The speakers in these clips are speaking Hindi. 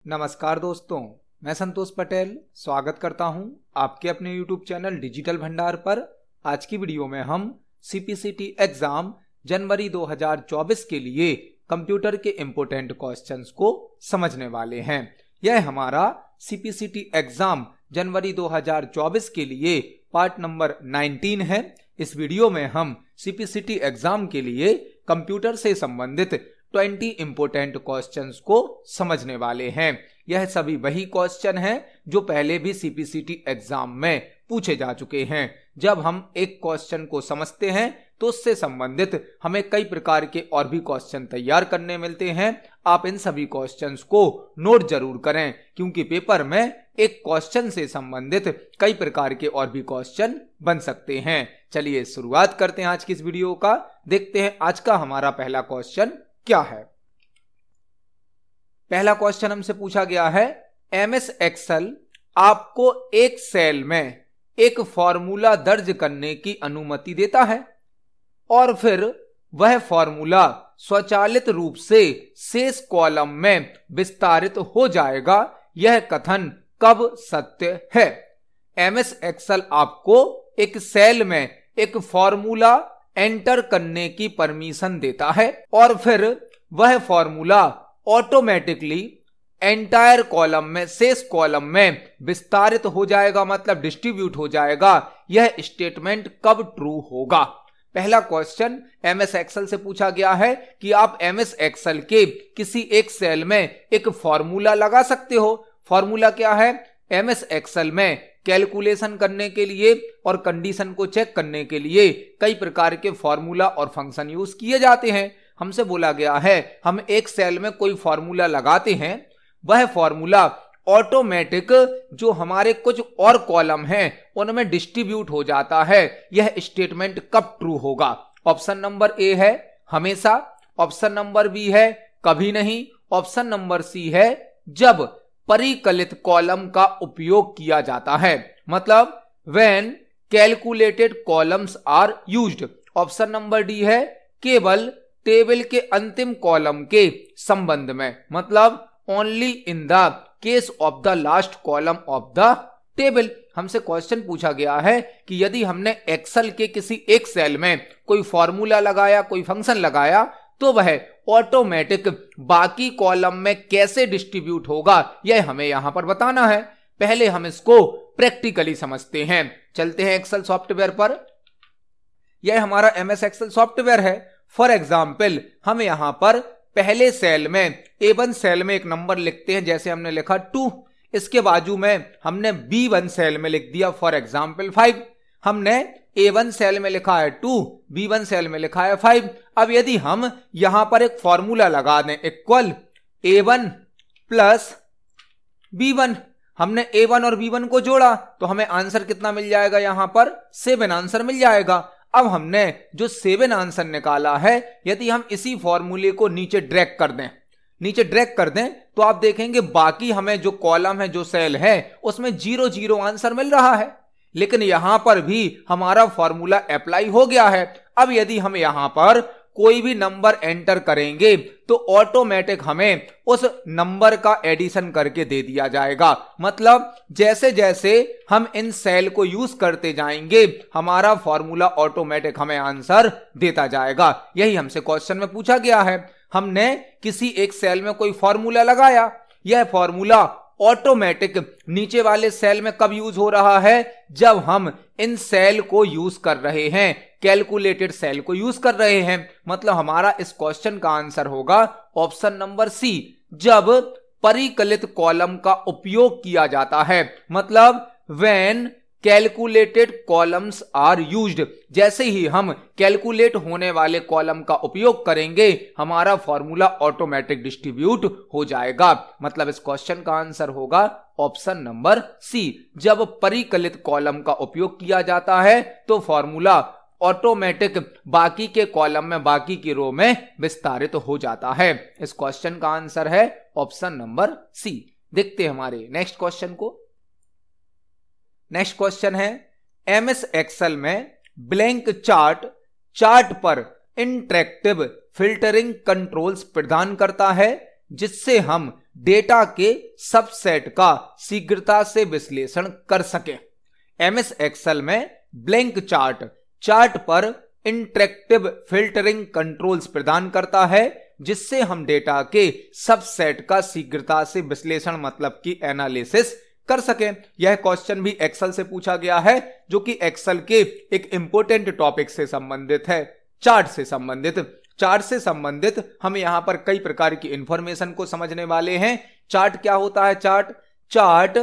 नमस्कार दोस्तों, मैं संतोष पटेल स्वागत करता हूं आपके अपने YouTube चैनल डिजिटल भंडार पर। आज की वीडियो में हम CPCT एग्जाम जनवरी 2024 के लिए कंप्यूटर के इम्पोर्टेंट क्वेश्चंस को समझने वाले हैं। यह हमारा CPCT एग्जाम जनवरी 2024 के लिए पार्ट नंबर 19 है। इस वीडियो में हम CPCT एग्जाम के लिए कंप्यूटर से संबंधित 20 इंपोर्टेंट क्वेश्चंस को समझने वाले हैं। यह सभी वही क्वेश्चन हैं जो पहले भी CPCT एग्जाम में पूछे जा चुके हैं। जब हम एक क्वेश्चन को समझते हैं तो उससे संबंधित हमें कई प्रकार के और भी क्वेश्चन तैयार करने मिलते हैं। आप इन सभी क्वेश्चंस को नोट जरूर करें, क्योंकि पेपर में एक क्वेश्चन से संबंधित कई प्रकार के और भी क्वेश्चन बन सकते हैं। चलिए शुरुआत करते हैं आज की इस वीडियो का। देखते हैं आज का हमारा पहला क्वेश्चन क्या है। पहला क्वेश्चन हमसे पूछा गया है, MS एक्सेल आपको एक सेल में एक फॉर्मूला दर्ज करने की अनुमति देता है और फिर वह फॉर्मूला स्वचालित रूप से शेष कॉलम में विस्तारित हो जाएगा। यह कथन कब सत्य है? MS एक्सेल आपको एक सेल में एक फॉर्मूला एंटर करने की परमिशन देता है और फिर वह फॉर्मूला ऑटोमेटिकली एंटायर कॉलम में, शेष कॉलम में विस्तारित हो जाएगा, मतलब डिस्ट्रीब्यूट हो जाएगा। यह स्टेटमेंट कब ट्रू होगा? पहला क्वेश्चन MS एक्सेल से पूछा गया है कि आप MS एक्सेल के किसी एक सेल में एक फॉर्मूला लगा सकते हो। फॉर्मूला क्या है? MS एक्सेल में कैलकुलेशन करने के लिए और कंडीशन को चेक करने के लिए कई प्रकार के फॉर्मूला और फंक्शन यूज किए जाते हैं। हमसे बोला गया है हम एक सेल में कोई फॉर्मूला लगाते हैं, वह फॉर्मूला ऑटोमेटिक जो हमारे कुछ और कॉलम हैं उनमें डिस्ट्रीब्यूट हो जाता है। यह स्टेटमेंट कब ट्रू होगा? ऑप्शन नंबर ए है हमेशा, ऑप्शन नंबर बी है कभी नहीं, ऑप्शन नंबर सी है जब परिकलित कॉलम का उपयोग किया जाता है, मतलब when calculated columns are used. Option number D है केवल टेबल के अंतिम कॉलम के संबंध में, मतलब only in the case of the last column of the table. हमसे क्वेश्चन पूछा गया है कि यदि हमने एक्सेल के किसी एक सेल में कोई फॉर्मूला लगाया, कोई फंक्शन लगाया, तो वह ऑटोमेटिक बाकी कॉलम में कैसे डिस्ट्रीब्यूट होगा, यह हमें यहां पर बताना है। पहले हम इसको प्रैक्टिकली समझते हैं। चलते हैं एक्सेल सॉफ्टवेयर पर। यह हमारा MS एक्सेल सॉफ्टवेयर है। फॉर एग्जाम्पल हम यहां पर पहले सेल में A1 सेल में एक नंबर लिखते हैं, जैसे हमने लिखा 2। इसके बाजू में हमने B1 सेल में लिख दिया फॉर एग्जाम्पल 5। हमने A1 सेल में लिखा है 2, B1 सेल में लिखा है 5। अब यदि हम यहां पर एक फॉर्मूला लगा दें इक्वल A1 प्लस B1, हमने A1 और B1 को जोड़ा तो हमें आंसर कितना मिल जाएगा? यहां पर 7 आंसर मिल जाएगा। अब हमने जो 7 आंसर निकाला है, यदि हम इसी फॉर्मूले को नीचे ड्रैग कर दें तो आप देखेंगे बाकी हमें जो कॉलम है, जो सेल है, उसमें 0 0 आंसर मिल रहा है। लेकिन यहां पर भी हमारा फॉर्मूला अप्लाई हो गया है। अब यदि हम यहां पर कोई भी नंबर एंटर करेंगे तो ऑटोमेटिक हमें उस नंबर का एडिशन करके दे दिया जाएगा। मतलब जैसे जैसे हम इन सेल को यूज करते जाएंगे हमारा फॉर्मूला ऑटोमेटिक हमें आंसर देता जाएगा। यही हमसे क्वेश्चन में पूछा गया है। हमने किसी एक सेल में कोई फॉर्मूला लगाया, यह फॉर्मूला ऑटोमेटिक नीचे वाले सेल में कब यूज हो रहा है? जब हम इन सेल को यूज कर रहे हैं, कैलकुलेटेड सेल को यूज कर रहे हैं। मतलब हमारा इस क्वेश्चन का आंसर होगा ऑप्शन नंबर सी, जब परिकलित कॉलम का उपयोग किया जाता है, मतलब when calculated columns are used. जैसे ही हम कैलकुलेट होने वाले कॉलम का उपयोग करेंगे हमारा फॉर्मूला ऑटोमेटिक डिस्ट्रीब्यूट हो जाएगा। मतलब इस क्वेश्चन का आंसर होगा ऑप्शन नंबर सी, जब परिकलित कॉलम का उपयोग किया जाता है तो फॉर्मूला ऑटोमेटिक बाकी के कॉलम में, बाकी की रो में विस्तारित हो जाता है। इस क्वेश्चन का आंसर है ऑप्शन नंबर सी। देखते हैं हमारे नेक्स्ट क्वेश्चन को। नेक्स्ट क्वेश्चन है, MS एक्सेल में ब्लैंक चार्ट पर इंटरैक्टिव फिल्टरिंग कंट्रोल्स प्रदान करता है, जिससे हम डेटा के सबसेट का शीघ्रता से विश्लेषण कर सकें। एमएस एक्सेल में ब्लैंक चार्ट पर इंटरैक्टिव फिल्टरिंग कंट्रोल्स प्रदान करता है, जिससे हम डेटा के सबसेट का शीघ्रता से विश्लेषण मतलब कि एनालिसिस कर सकें। यह क्वेश्चन भी एक्सेल से पूछा गया है, जो कि एक्सेल के एक इंपॉर्टेंट टॉपिक से संबंधित है, चार्ट से संबंधित हम यहां पर कई प्रकार की इंफॉर्मेशन को समझने वाले हैं। चार्ट क्या होता है? चार्ट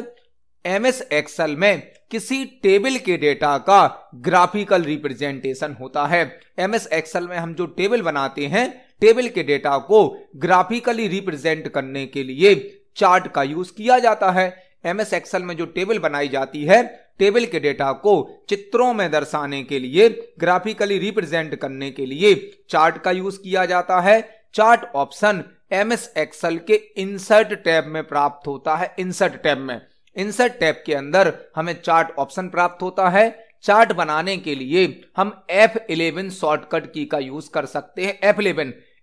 एमएस एक्सेल में किसी टेबल के डेटा का ग्राफिकल रिप्रेजेंटेशन होता है। एमएस एक्सेल में हम जो टेबल बनाते हैं, टेबल के डेटा को ग्राफिकली रिप्रेजेंट करने के लिए चार्ट का यूज किया जाता है। एमएस एक्सेल में जो टेबल बनाई जाती है, टेबल के डेटा को चित्रों में दर्शाने के लिए, ग्राफिकली रिप्रेजेंट करने के लिए चार्ट का यूज किया जाता है। चार्ट ऑप्शन एमएस एक्सेल के इंसर्ट टैब में प्राप्त होता है। इंसर्ट टैब के अंदर हमें चार्ट ऑप्शन प्राप्त होता है। चार्ट बनाने के लिए हम F11 शॉर्टकट की का यूज कर सकते हैं।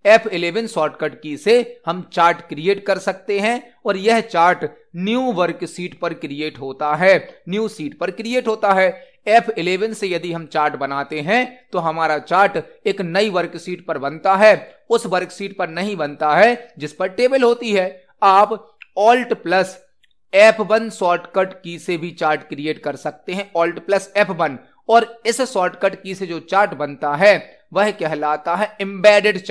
F11 शॉर्टकट की से हम चार्ट क्रिएट कर सकते हैं, और यह चार्ट न्यू वर्कशीट पर क्रिएट होता है, न्यू सीट पर क्रिएट होता है। F11 से यदि हम चार्ट बनाते हैं तो हमारा चार्ट एक नई वर्कशीट पर बनता है, उस वर्कशीट पर नहीं बनता है जिस पर टेबल होती है। आप Alt+F1 शॉर्टकट की से भी चार्ट क्रिएट कर सकते हैं, Alt+F1, और इस शॉर्टकट की से जो चार्ट बनता है वह कहलाता है एम्बेडेड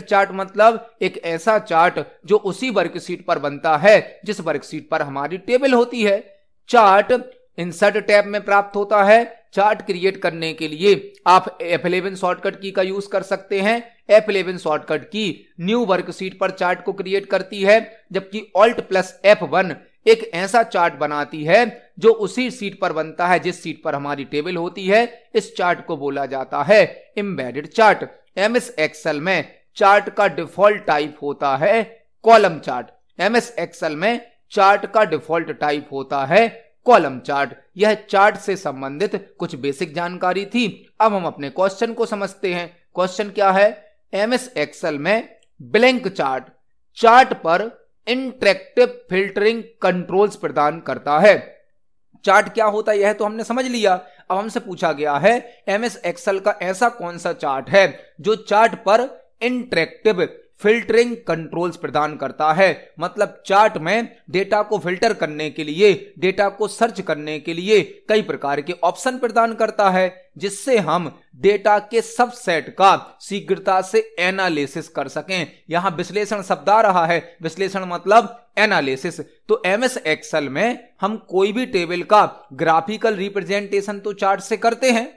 चार्ट मतलब एक ऐसा चार्ट जो उसी वर्कशीट पर बनता है जिस वर्कशीट पर हमारी टेबल होती है। चार्ट इंसर्ट टैब में प्राप्त होता है। चार्ट क्रिएट करने के लिए आप F11 शॉर्टकट की का यूज कर सकते हैं। F11 शॉर्टकट की न्यू वर्कशीट पर चार्ट को क्रिएट करती है, जबकि Alt+F1 एक ऐसा चार्ट बनाती है जो उसी सीट पर बनता है जिस सीट पर हमारी टेबल होती है। इस चार्ट को बोला जाता है एम्बेडेड चार्ट। एमएस एक्सेल में चार्ट का डिफॉल्ट टाइप होता है कॉलम चार्ट। एमएस एक्सेल में चार्ट का डिफॉल्ट टाइप होता है कॉलम चार्ट। यह चार्ट से संबंधित कुछ बेसिक जानकारी थी। अब हम अपने क्वेश्चन को समझते हैं। क्वेश्चन क्या है? एमएस एक्सेल में ब्लैंक चार्ट पर इंटरैक्टिव फिल्टरिंग कंट्रोल्स प्रदान करता है। चार्ट क्या होता है यह तो हमने समझ लिया। अब हमसे पूछा गया है एमएस एक्सेल का ऐसा कौन सा चार्ट है जो चार्ट पर इंटरैक्टिव फिल्टरिंग कंट्रोल्स प्रदान करता है। मतलब चार्ट में डेटा को फिल्टर करने के लिए, डेटा को सर्च करने के लिए कई प्रकार के ऑप्शन प्रदान करता है, जिससे हम डेटा के सबसेट का शीघ्रता से एनालिसिस कर सकें। यहां विश्लेषण शब्द आ रहा है, विश्लेषण मतलब एनालिसिस। तो एमएस एक्सेल में हम कोई भी टेबल का ग्राफिकल रिप्रेजेंटेशन तो चार्ट से करते हैं,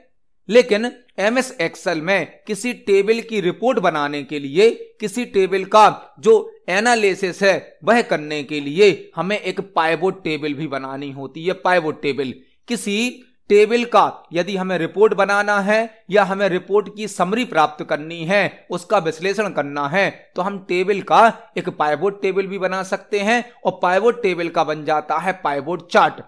लेकिन एमएस एक्सेल में किसी टेबल की रिपोर्ट बनाने के लिए, किसी टेबल का जो एनालिसिस है वह करने के लिए हमें एक पाइवोट टेबल भी बनानी होती है। पाइवोट टेबल, किसी टेबल का यदि हमें रिपोर्ट बनाना है या हमें रिपोर्ट की समरी प्राप्त करनी है, उसका विश्लेषण करना है, तो हम टेबल का एक पाइवोट टेबल भी बना सकते हैं, और पाइवोट टेबल का बन जाता है पाइवोट चार्ट।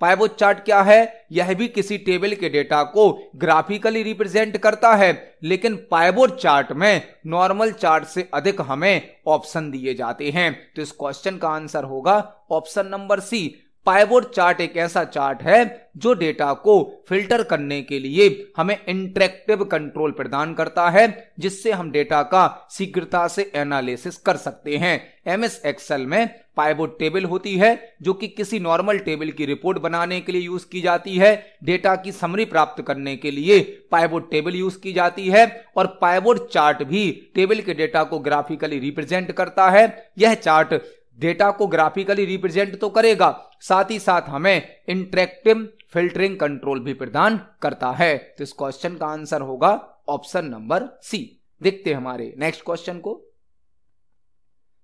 पाइवोट चार्ट क्या है? यह भी किसी टेबल के डेटा को ग्राफिकली रिप्रेजेंट करता है, लेकिन पाइवोट चार्ट में नॉर्मल चार्ट से अधिक हमें ऑप्शन दिए जाते हैं। तो इस क्वेश्चन का आंसर होगा option number C. Pivot chart एक ऐसा चार्ट है जो डेटा को फिल्टर करने के लिए हमें इंटरैक्टिव कंट्रोल प्रदान करता है, जिससे हम डेटा का शीघ्रता से एनालिसिस कर सकते हैं। एमएस एक्सेल में पाइवोट टेबल होती है जो कि किसी नॉर्मल टेबल की रिपोर्ट बनाने के लिए यूज की जाती है। डेटा की समरी प्राप्त करने के लिए पाइवोट टेबल यूज की जाती है, और पाइवोट चार्ट भी टेबल के डेटा को ग्राफिकली रिप्रेजेंट करता है। यह चार्ट डेटा को ग्राफिकली रिप्रेजेंट तो करेगा, साथ ही साथ हमें इंटरैक्टिव फिल्टरिंग कंट्रोल भी प्रदान करता है। तो इस क्वेश्चन का आंसर होगा ऑप्शन नंबर सी। देखते हैं हमारे नेक्स्ट क्वेश्चन को।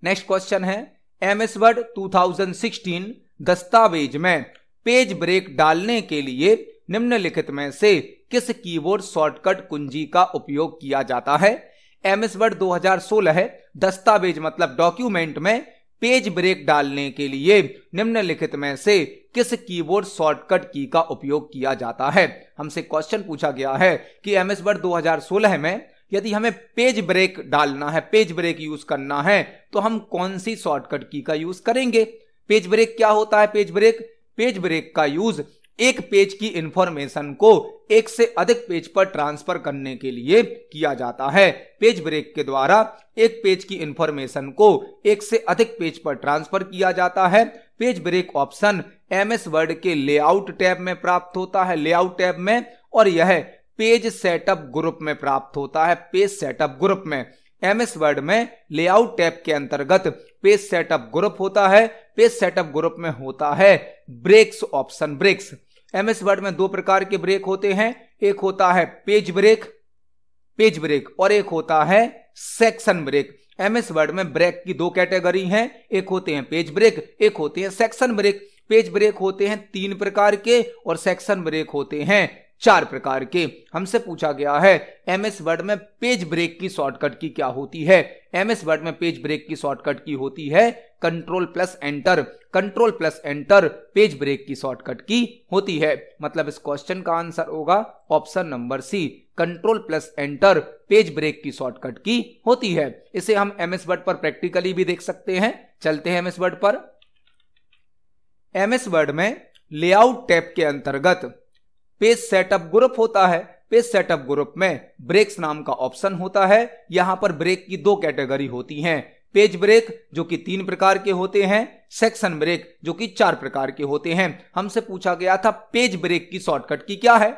नेक्स्ट क्वेश्चन है एमएस वर्ड 2016 दस्तावेज में पेज ब्रेक डालने के लिए निम्नलिखित में से किस कीबोर्ड शॉर्टकट कुंजी का उपयोग किया जाता है? एमएस वर्ड 2016 है, दस्तावेज मतलब डॉक्यूमेंट में पेज ब्रेक डालने के लिए निम्नलिखित में से किस कीबोर्ड शॉर्टकट की का उपयोग किया जाता है। हमसे क्वेश्चन पूछा गया है कि एमएस वर्ड 2016 में यदि हमें पेज ब्रेक डालना है, पेज ब्रेक यूज करना है, तो हम कौन सी शॉर्टकट की का यूज करेंगे। पेज ब्रेक क्या होता है? पेज ब्रेक का यूज एक पेज की इंफॉर्मेशन को एक से अधिक पेज पर ट्रांसफर करने के लिए किया जाता है। पेज ब्रेक के द्वारा एक पेज की इंफॉर्मेशन को एक से अधिक पेज पर ट्रांसफर किया जाता है। Page break option MS Word के लेआउट टैब में प्राप्त होता है, लेआउट टैब में, और यह पेज सेटअप ग्रुप में प्राप्त होता है, पेज सेटअप ग्रुप में। एमएस वर्ड में लेआउट टैब के अंतर्गत पेज सेटअप ग्रुप होता है। पेज सेटअप ग्रुप में होता है breaks option, breaks. MS Word में दो प्रकार के ब्रेक होते हैं, एक होता है पेज ब्रेक और एक होता है सेक्शन ब्रेक। एमएस वर्ड में ब्रेक की दो कैटेगरी हैं, एक होते हैं पेज ब्रेक, एक होते हैं सेक्शन ब्रेक। पेज ब्रेक होते हैं 3 प्रकार के और सेक्शन ब्रेक होते हैं 4 प्रकार के। हमसे पूछा गया है एमएस वर्ड में पेज ब्रेक की शॉर्टकट की क्या होती है। एमएस वर्ड में पेज ब्रेक की शॉर्टकट की होती है control plus enter. Control plus enter page break की शॉर्टकट की होती है। मतलब इस क्वेश्चन का आंसर होगा option number C, control plus enter page break की शॉर्टकट की होती है। इसे हम एमएस वर्ड पर प्रैक्टिकली भी देख सकते हैं। चलते हैं एमएस वर्ड पर। एमएस वर्ड में लेआउट टैब के अंतर्गत पेज सेटअप ग्रुप होता है। पेज सेटअप ग्रुप में ब्रेक्स नाम का ऑप्शन होता है। यहां पर ब्रेक की 2 कैटेगरी होती हैं, पेज ब्रेक जो कि 3 प्रकार के होते हैं, सेक्शन ब्रेक जो कि 4 प्रकार के होते हैं। हमसे पूछा गया था पेज ब्रेक की शॉर्टकट की क्या है।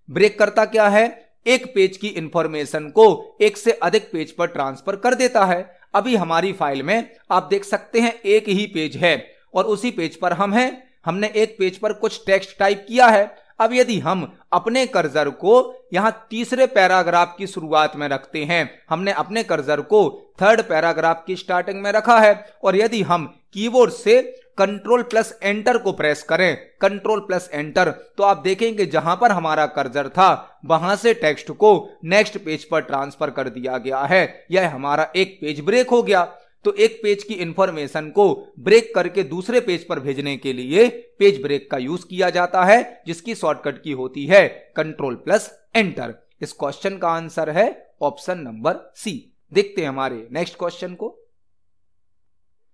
ब्रेक करता क्या है? एक पेज की इंफॉर्मेशन को एक से अधिक पेज पर ट्रांसफर कर देता है। अभी हमारी फाइल में आप देख सकते हैं एक ही पेज है और उसी पेज पर हमने एक पेज पर कुछ टेक्स्ट टाइप किया है। अब यदि हम अपने कर्सर को यहां तीसरे पैराग्राफ की शुरुआत में रखते हैं, हमने अपने कर्सर को 3rd पैराग्राफ की स्टार्टिंग में रखा है, और यदि हम कीबोर्ड से कंट्रोल प्लस एंटर को प्रेस करें, कंट्रोल प्लस एंटर, तो आप देखेंगे जहां पर हमारा कर्सर था वहां से टेक्स्ट को नेक्स्ट पेज पर ट्रांसफर कर दिया गया है। यह हमारा एक पेज ब्रेक हो गया। तो एक पेज की इंफॉर्मेशन को ब्रेक करके दूसरे पेज पर भेजने के लिए पेज ब्रेक का यूज किया जाता है, जिसकी शॉर्टकट की होती है कंट्रोल प्लस एंटर। इस क्वेश्चन का आंसर है ऑप्शन नंबर सी। देखते हैं हमारे नेक्स्ट क्वेश्चन को।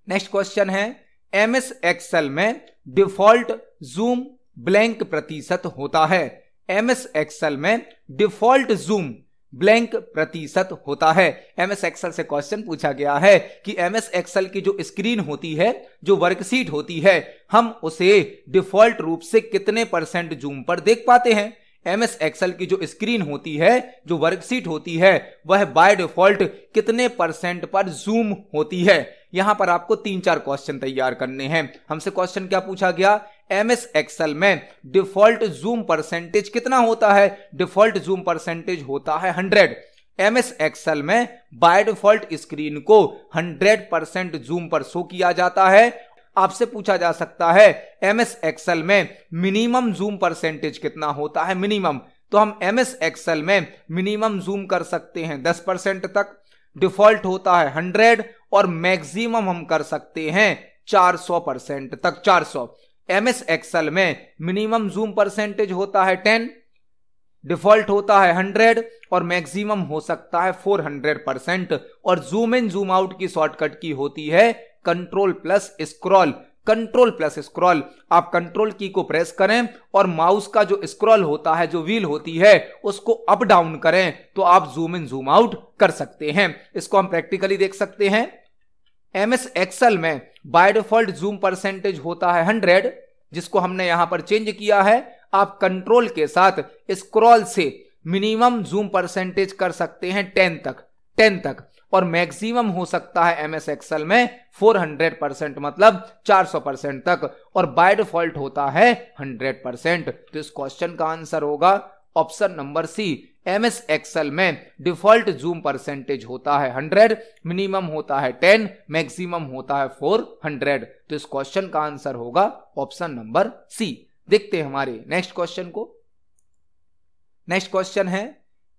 नेक्स्ट क्वेश्चन है एमएस एक्सेल में डिफॉल्ट जूम ब्लैंक प्रतिशत होता है। एमएस एक्सेल में डिफॉल्ट जूम ब्लैंक प्रतिशत होता है। एमएस एक्सेल से क्वेश्चन पूछा गया है कि एमएस एक्सेल की जो स्क्रीन होती है, जो वर्कशीट होती है, हम उसे डिफॉल्ट रूप से कितने % जूम पर देख पाते हैं। एमएस एक्सेल की जो स्क्रीन होती है, जो वर्कशीट होती है, वह बाय डिफॉल्ट कितने % पर जूम होती है। यहां पर आपको 3-4 क्वेश्चन तैयार करने हैं। हमसे क्वेश्चन क्या पूछा गया? एमएस एक्सेल में डिफॉल्ट जूम % कितना होता है? डिफॉल्ट जूम % होता है 100। एमएस एक्सेल में बाय डिफॉल्ट स्क्रीन को 100% जूम पर शो किया जाता है। आपसे पूछा जा सकता है एमएस एक्सेल में मिनिमम जूम % कितना होता है, मिनिमम। तो हम एमएस एक्सेल में मिनिमम जूम कर सकते हैं 10% तक, डिफॉल्ट होता है 100, और मैक्सिमम हम कर सकते हैं 400% तक, 400। एमएस एक्सेल में मिनिमम जूम % होता है 10, डिफॉल्ट होता है 100 और मैक्सिमम हो सकता है 400%। और जूम इन जूम आउट की शॉर्टकट की होती है control plus scroll. Control plus scroll, आप कंट्रोल की को प्रेस करें और माउस का जो स्क्रॉल होता है, जो व्हील होती है, उसको अप डाउन करें तो आप जूम इन जूम आउट कर सकते हैं। इसको हम प्रैक्टिकली देख सकते हैं। एमएस एक्सेल में बाय डिफॉल्ट जूम % होता है 100, जिसको हमने यहां पर चेंज किया है। आप कंट्रोल के साथ स्क्रॉल से मिनिमम जूम % कर सकते हैं 10 तक, और मैक्सिमम हो सकता है एमएस एक्सेल में 400%, मतलब 400% तक, और बाय डिफॉल्ट होता है 100%। तो इस क्वेश्चन का आंसर होगा option number C. MS Excel में डिफॉल्ट जूम % होता है 100, मिनिमम होता है 10, मैक्सिमम होता है 400। तो इस क्वेश्चन का आंसर होगा ऑप्शन नंबर सी। देखते हैं हमारे नेक्स्ट क्वेश्चन को। नेक्स्ट क्वेश्चन है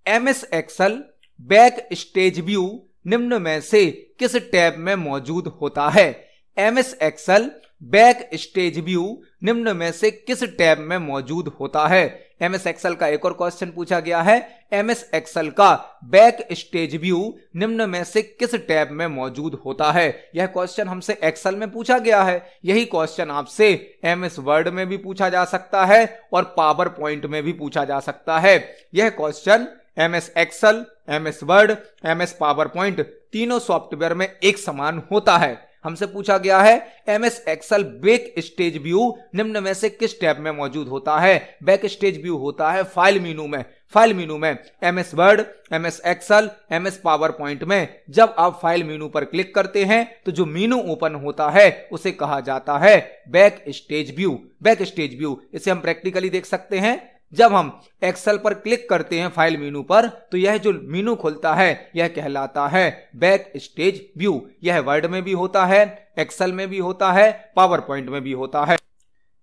MS Excel back stage view निम्न में से किस टैब में मौजूद होता है। MS Excel back stage view निम्न में से किस टैब में मौजूद होता है? MS एक्सेल का एक और क्वेश्चन पूछा गया है। MS एक्सेल का बैक स्टेज व्यू निम्न में से किस टैब में मौजूद होता है? यह क्वेश्चन हमसे एक्सेल में पूछा गया है। यही क्वेश्चन आपसे MS वर्ड में भी पूछा जा सकता है और पावर पॉइंट में भी पूछा जा सकता है। यह question MS Excel, MS Word, MS PowerPoint तीनों सॉफ्टवेयर में एक समान होता है। हमसे पूछा गया है MS Excel back stage view निम्न में से किस टैब में मौजूद होता है? बैक स्टेज व्यू होता है फाइल मेनू में। फाइल मेनू में MS Word, MS Excel, MS PowerPoint में जब आप फाइल मेनू पर क्लिक करते हैं तो जो मेनू ओपन होता है उसे कहा जाता है back stage view. Back stage view इसे हम प्रैक्टिकली देख सकते हैं। जब हम एक्सेल पर क्लिक करते हैं फाइल मेनू पर तो यह जो मेनू खुलता है यह कहलाता है बैक स्टेज व्यू। यह वर्ड में भी होता है, एक्सेल में भी होता है, पावर पॉइंट में भी होता है।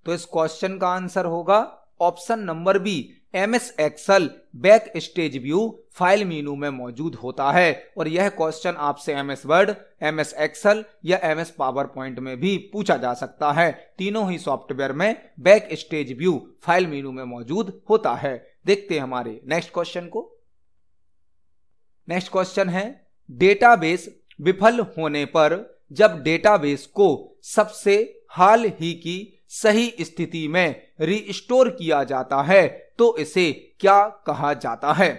तो इस क्वेश्चन का आंसर होगा option number B, MS Excel back stage view file menu में मौजूद होता है। और यह क्वेश्चन आपसे MS वर्ड, MS एक्सेल या MS पावर पॉइंट में भी पूछा जा सकता है। तीनों ही सॉफ्टवेयर में back stage view file menu में मौजूद होता है। देखते हैं हमारे नेक्स्ट क्वेश्चन को। नेक्स्ट क्वेश्चन है, डेटाबेस विफल होने पर जब डेटाबेस को सबसे हाल ही की सही स्थिति में रिस्टोर किया जाता है तो इसे क्या कहा जाता है?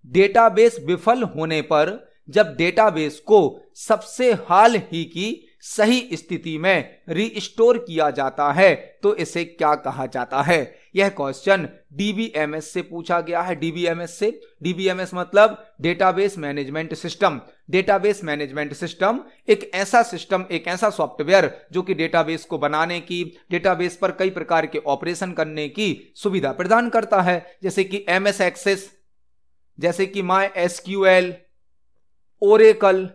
डेटाबेस विफल होने पर जब डेटाबेस को सबसे हाल ही की सही स्थिति में रिस्टोर किया जाता है तो इसे क्या कहा जाता है? यह क्वेश्चन DBMS से पूछा गया है। DBMS से, DBMS मतलब database management system. Database management system एक ऐसा सिस्टम, एक ऐसा सॉफ्टवेयर जो कि डेटाबेस को बनाने की, डेटाबेस पर कई प्रकार के ऑपरेशन करने की सुविधा प्रदान करता है, जैसे कि MS एक्सेस, जैसे कि MySQL, ओरेकल,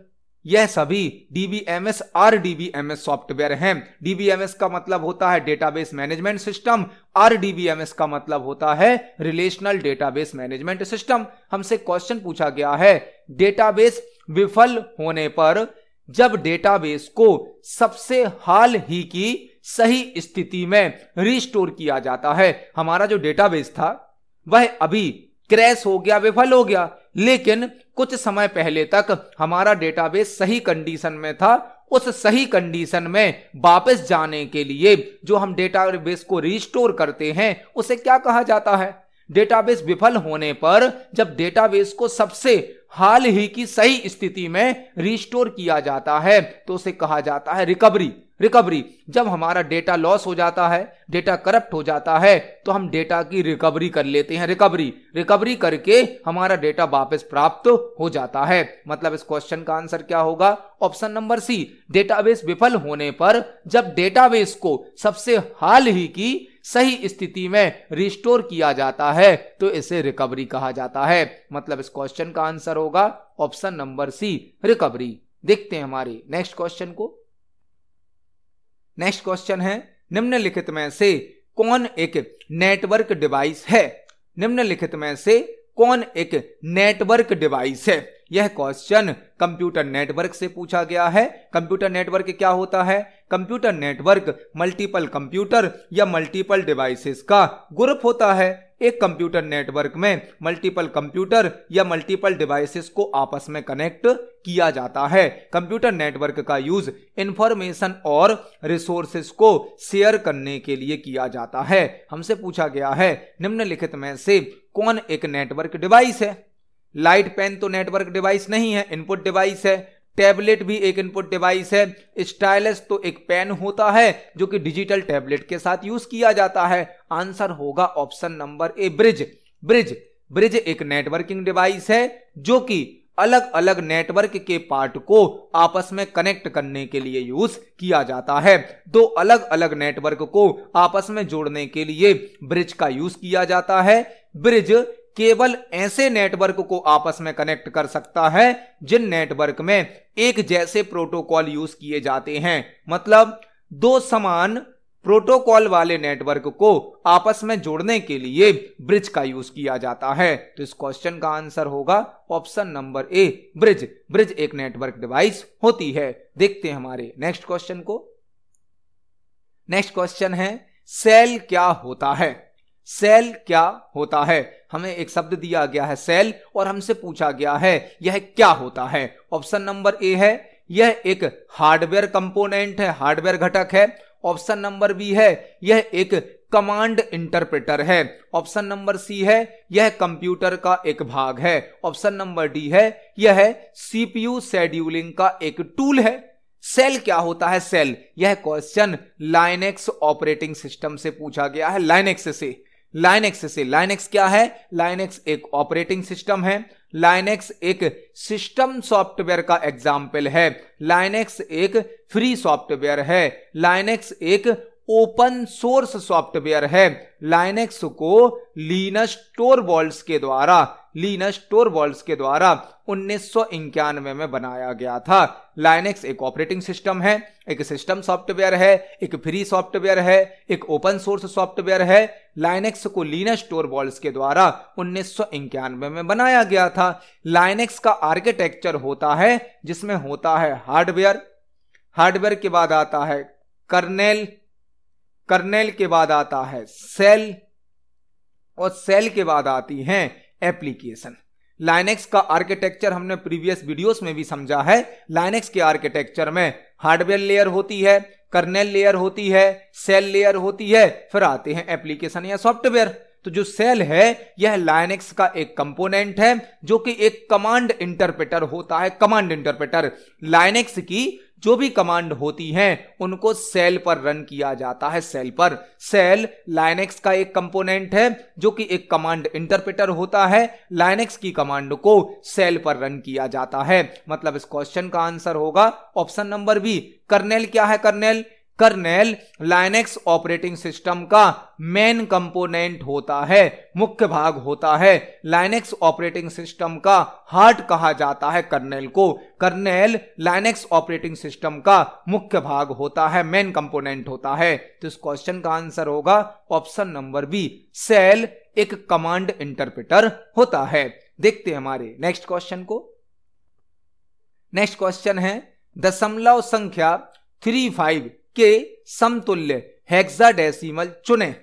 यह सभी DBMS RDBMS सॉफ्टवेयर हैं। DBMS का मतलब होता है डेटाबेस मैनेजमेंट सिस्टम, RDBMS का मतलब होता है रिलेशनल डेटाबेस मैनेजमेंट सिस्टम। हमसे क्वेश्चन पूछा गया है, डेटाबेस विफल होने पर जब डेटाबेस को सबसे हाल ही की सही स्थिति में रिस्टोर किया जाता है। हमारा जो डेटाबेस था वह अभी क्रैश हो गया, विफल हो गया, लेकिन कुछ समय पहले तक हमारा डेटाबेस सही कंडीशन में था। उस सही कंडीशन में वापस जाने के लिए जो हम डेटाबेस को रिस्टोर करते हैं उसे क्या कहा जाता है? डेटाबेस विफल होने पर जब डेटाबेस को सबसे हाल ही की सही स्थिति में रिस्टोर किया जाता है तो उसे कहा जाता है रिकवरी। रिकवरी, जब हमारा डेटा लॉस हो जाता है, डेटा करप्ट हो जाता है तो हम डेटा की रिकवरी कर लेते हैं। रिकवरी करके हमारा डेटा वापस प्राप्त हो जाता है। मतलब इस क्वेश्चन का आंसर क्या होगा? ऑप्शन नंबर सी, डेटाबेस विफल होने पर जब डेटाबेस को सबसे हाल ही की सही स्थिति में रिस्टोर किया जाता है तो इसे रिकवरी कहा जाता है। मतलब इस क्वेश्चन का आंसर होगा ऑप्शन नंबर सी, रिकवरी। देखते हैं हमारे नेक्स्ट क्वेश्चन को। नेक्स्ट क्वेश्चन है, निम्नलिखित में से कौन एक नेटवर्क डिवाइस है? निम्नलिखित में से कौन एक नेटवर्क डिवाइस है? यह क्वेश्चन कंप्यूटर नेटवर्क से पूछा गया है। कंप्यूटर नेटवर्क क्या होता है? कंप्यूटर नेटवर्क मल्टीपल कंप्यूटर या मल्टीपल डिवाइसेस का ग्रुप होता है। एक कंप्यूटर नेटवर्क में मल्टीपल कंप्यूटर या मल्टीपल डिवाइसेस को आपस में कनेक्ट किया जाता है। कंप्यूटर नेटवर्क का यूज इंफॉर्मेशन और रिसोर्सेस को शेयर करने के लिए किया जाता है। हमसे पूछा गया है, निम्नलिखित में से कौन एक नेटवर्क डिवाइस है? लाइट पेन तो नेटवर्क डिवाइस नहीं है, इनपुट डिवाइस है। टैबलेट भी एक इनपुट डिवाइस है। स्टाइलस तो एक पेन होता है जो कि डिजिटल टैबलेट के साथ यूज किया जाता है। आंसर होगा ऑप्शन नंबर ए, ब्रिज एक नेटवर्किंग डिवाइस है जो कि अलग अलग नेटवर्क के पार्ट को आपस में कनेक्ट करने के लिए यूज किया जाता है। दो अलग अलग नेटवर्क को आपस में जोड़ने के लिए ब्रिज का यूज किया जाता है। ब्रिज केवल ऐसे नेटवर्क को आपस में कनेक्ट कर सकता है जिन नेटवर्क में एक जैसे प्रोटोकॉल यूज किए जाते हैं। मतलब दो समान प्रोटोकॉल वाले नेटवर्क को आपस में जोड़ने के लिए ब्रिज का यूज किया जाता है। तो इस क्वेश्चन का आंसर होगा ऑप्शन नंबर ए, ब्रिज एक नेटवर्क डिवाइस होती है। देखते हैं हमारे नेक्स्ट क्वेश्चन को। नेक्स्ट क्वेश्चन है सेल क्या होता है। सेल क्या होता है, हमें एक शब्द दिया गया है सेल और हमसे पूछा गया है यह क्या होता है। ऑप्शन नंबर ए है यह एक हार्डवेयर कंपोनेंट है, हार्डवेयर घटक है। ऑप्शन नंबर बी है यह एक कमांड इंटरप्रेटर है। ऑप्शन नंबर सी है यह कंप्यूटर का एक भाग है। ऑप्शन नंबर डी है यह सीपीयू शेड्यूलिंग का एक टूल है। सेल क्या होता है सेल, यह क्वेश्चन लाइनेक्स ऑपरेटिंग सिस्टम से पूछा गया है, लाइनेक्स से। लाइनेक्स क्या है, लाइनेक्स एक ऑपरेटिंग सिस्टम है, लाइनेक्स एक सिस्टम सॉफ्टवेयर का एग्जाम्पल है, लाइनेक्स एक फ्री सॉफ्टवेयर है, लाइनेक्स एक ओपन सोर्स सॉफ्टवेयर है। लाइनेक्स को लिनस टोरवाल्ड्स के द्वारा 1991 में बनाया गया था। लाइनेक्स एक ऑपरेटिंग सिस्टम है, एक सिस्टम सॉफ्टवेयर है, एक फ्री सॉफ्टवेयर है, एक ओपन सोर्स सॉफ्टवेयर है। लाइनेक्स को लिनस टोरवाल्ड्स के द्वारा 1991 में बनाया गया था। लाइनेक्स का आर्किटेक्चर होता है जिसमें होता है हार्डवेयर के बाद आता है कर्नेल के बाद आता है सेल और सेल के बाद आती हैं एप्लीकेशन। लाइनेक्स का आर्किटेक्चर हमने प्रीवियस वीडियोस में भी समझा है। लाइनेक्स के आर्किटेक्चर में हार्डवेयर लेयर होती है, कर्नेल लेयर होती है, सेल लेयर होती है, फिर आते हैं एप्लीकेशन या सॉफ्टवेयर। तो जो सेल है यह लाइनेक्स का एक कंपोनेंट है जो कि एक कमांड इंटरप्रेटर होता है। कमांड इंटरप्रेटर, लाइनेक्स की जो भी कमांड होती हैं उनको सेल पर रन किया जाता है। सेल लाइनेक्स का एक कंपोनेंट है जो कि एक कमांड इंटरप्रेटर होता है। लाइनेक्स की कमांड को सेल पर रन किया जाता है। मतलब इस क्वेश्चन का आंसर होगा ऑप्शन नंबर बी। कर्नेल क्या है, कर्नेल लाइनेक्स ऑपरेटिंग सिस्टम का मेन कंपोनेंट होता है, मुख्य भाग होता है। लाइनेक्स ऑपरेटिंग सिस्टम का हार्ट कहा जाता है कर्नेल को। कर्नेल लाइनेक्स ऑपरेटिंग सिस्टम का मुख्य भाग होता है, मेन कंपोनेंट होता है। तो इस क्वेश्चन का आंसर होगा ऑप्शन नंबर बी, सेल एक कमांड इंटरप्रेटर होता है। देखते हैं हमारे नेक्स्ट क्वेश्चन को। नेक्स्ट क्वेश्चन है दशमलव संख्या 35 के समतुल्य हेक्साडेसिमल चुनें।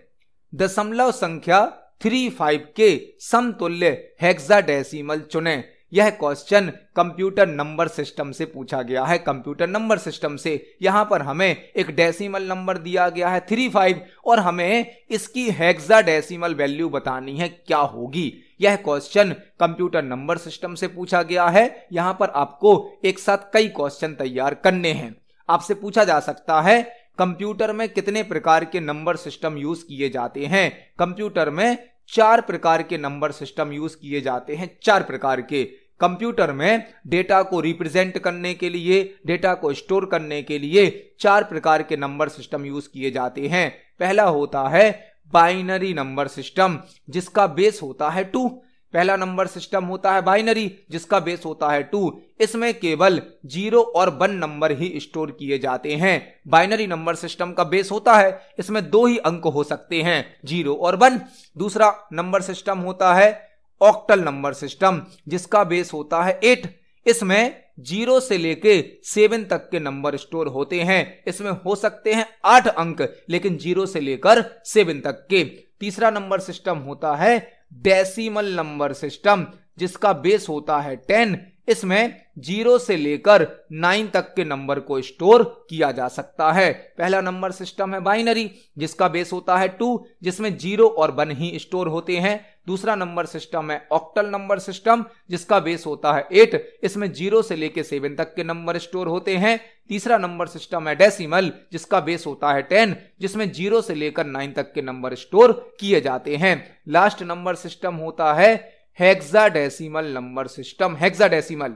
दशमलव संख्या 35 के समतुल्य हेक्साडेसिमल चुनें। यह क्वेश्चन कंप्यूटर नंबर सिस्टम से पूछा गया है। कंप्यूटर नंबर सिस्टम से यहां पर हमें एक डेसिमल नंबर दिया गया है 35 और हमें इसकी हेक्साडेसिमल वैल्यू बतानी है क्या होगी। यह क्वेश्चन कंप्यूटर नंबर सिस्टम से पूछा गया है। यहां पर आपको एक साथ कई क्वेश्चन तैयार करने हैं। आपसे पूछा जा सकता है कंप्यूटर में कितने प्रकार के नंबर सिस्टम यूज किए जाते हैं। कंप्यूटर में 4 प्रकार के नंबर सिस्टम यूज किए जाते हैं। 4 प्रकार के कंप्यूटर में डेटा को रिप्रेजेंट करने के लिए, डेटा को स्टोर करने के लिए 4 प्रकार के नंबर सिस्टम यूज किए जाते हैं। पहला होता है बाइनरी नंबर सिस्टम जिसका बेस होता है 2। पहला नंबर सिस्टम होता है बाइनरी जिसका बेस होता है 2। इसमें केवल 0 और 1 नंबर ही स्टोर किए जाते हैं। बाइनरी नंबर सिस्टम का बेस होता है, इसमें 2 ही अंक हो सकते हैं, 0 और 1। दूसरा नंबर सिस्टम होता है ऑक्टल नंबर सिस्टम जिसका बेस होता है 8। इसमें 0 से लेके 7 तक के नंबर स्टोर होते हैं। इसमें हो सकते हैं 8 अंक लेकिन 0 से लेकर 7 तक के। तीसरा नंबर सिस्टम होता है डेसिमल नंबर सिस्टम जिसका बेस होता है 10। इसमें 0 से लेकर 9 तक के नंबर को स्टोर किया जा सकता है। पहला नंबर सिस्टम है बाइनरी जिसका बेस होता है 2 जिसमें 0 और 1 ही स्टोर होते हैं। दूसरा नंबर सिस्टम है ऑक्टल नंबर सिस्टम जिसका बेस होता है 8। इसमें 0 से लेकर 7 तक के नंबर स्टोर होते हैं। तीसरा नंबर सिस्टम है डेसिमल जिसका बेस होता है 10 जिसमें 0 से लेकर 9 तक के नंबर स्टोर किए जाते हैं। लास्ट नंबर सिस्टम होता है हेक्साडेसिमल नंबर सिस्टम, हेक्साडेसिमल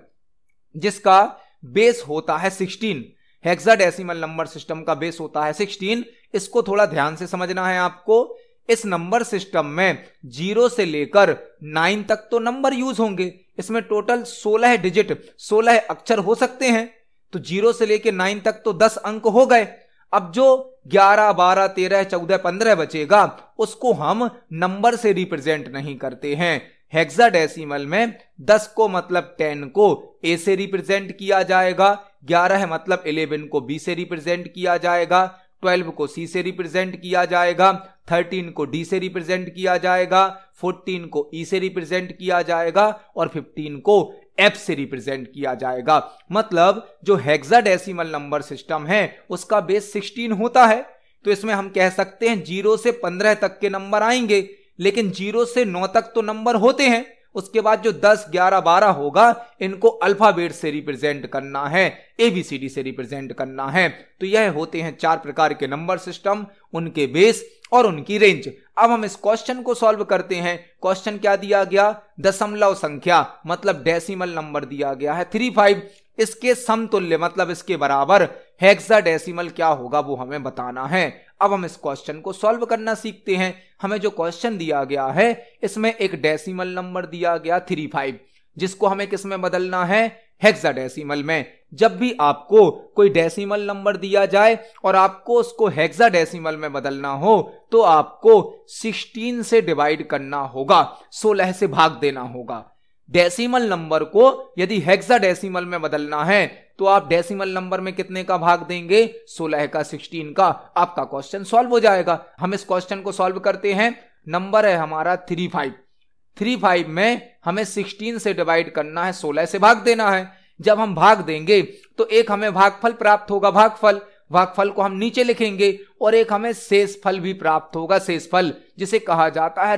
जिसका बेस होता है 16। हेक्साडेसिमल नंबर सिस्टम का बेस होता है 16। इसको थोड़ा ध्यान से समझना है आपको। इस नंबर सिस्टम में 0 से लेकर 9 तक तो नंबर यूज होंगे। इसमें टोटल 16 डिजिट, 16 अक्षर हो सकते हैं। तो 0 से लेकर 9 तक तो 10 अंक हो गए। अब जो 11, 12, 13, 14, 15 बचेगा उसको हम नंबर से रिप्रेजेंट नहीं करते हैं। हेक्साडेसिमल में 10 को मतलब 10 को A से रिप्रेजेंट किया जाएगा, 11 मतलब 11 को B से रिप्रेजेंट किया जाएगा, 12 को C से रिप्रेजेंट किया जाएगा, 13 को D से रिप्रेजेंट किया जाएगा, 14 को E से रिप्रेजेंट किया जाएगा और 15 को F से रिप्रेजेंट किया जाएगा। मतलब जो हेक्साडेसिमल नंबर सिस्टम है उसका बेस 16 होता है। तो इसमें हम कह सकते हैं 0 से 15 तक के नंबर आएंगे, लेकिन 0 से 9 तक तो नंबर होते हैं। उसके बाद जो 10, 11, 12 होगा इनको अल्फाबेट से रिप्रेजेंट करना है, ABCD से रिप्रेजेंट करना है। तो यह होते हैं 4 प्रकार के नंबर सिस्टम, उनके बेस और उनकी रेंज। अब हम इस क्वेश्चन को सॉल्व करते हैं। क्वेश्चन क्या दिया गया? दशमलव संख्या मतलब डेसिमल नंबर दिया गया है 35। इसके समतुल्य मतलब इसके बराबर हेक्साडेसिमल क्या होगा वो हमें बताना है। अब हम इस क्वेश्चन को सॉल्व करना सीखते हैं। हमें जो क्वेश्चन दिया गया है इसमें एक डेसिमल नंबर दिया गया 35, जिसको हमें किस में बदलना है? हेक्साडेसिमल में। जब भी आपको कोई डेसिमल नंबर दिया जाए और आपको उसको हेक्साडेसिमल में बदलना हो तो आपको 16 से डिवाइड करना होगा, 16 से भाग देना होगा। डेसिमल नंबर को यदि हेक्साडेसिमल में बदलना है तो आप डेसिमल नंबर में कितने का भाग देंगे? 16 का, 16 का। आपका क्वेश्चन सॉल्व हो जाएगा। हम इस क्वेश्चन को सॉल्व करते हैं। नंबर है हमारा 35 में हमें 16 से डिवाइड करना है, 16 से भाग देना है। जब हम भाग देंगे तो एक हमें भागफल प्राप्त होगा, भागफल को हम नीचे लिखेंगे, और एक हमें शेषफल भी प्राप्त होगा, शेषफल, जिसे कहा जाता है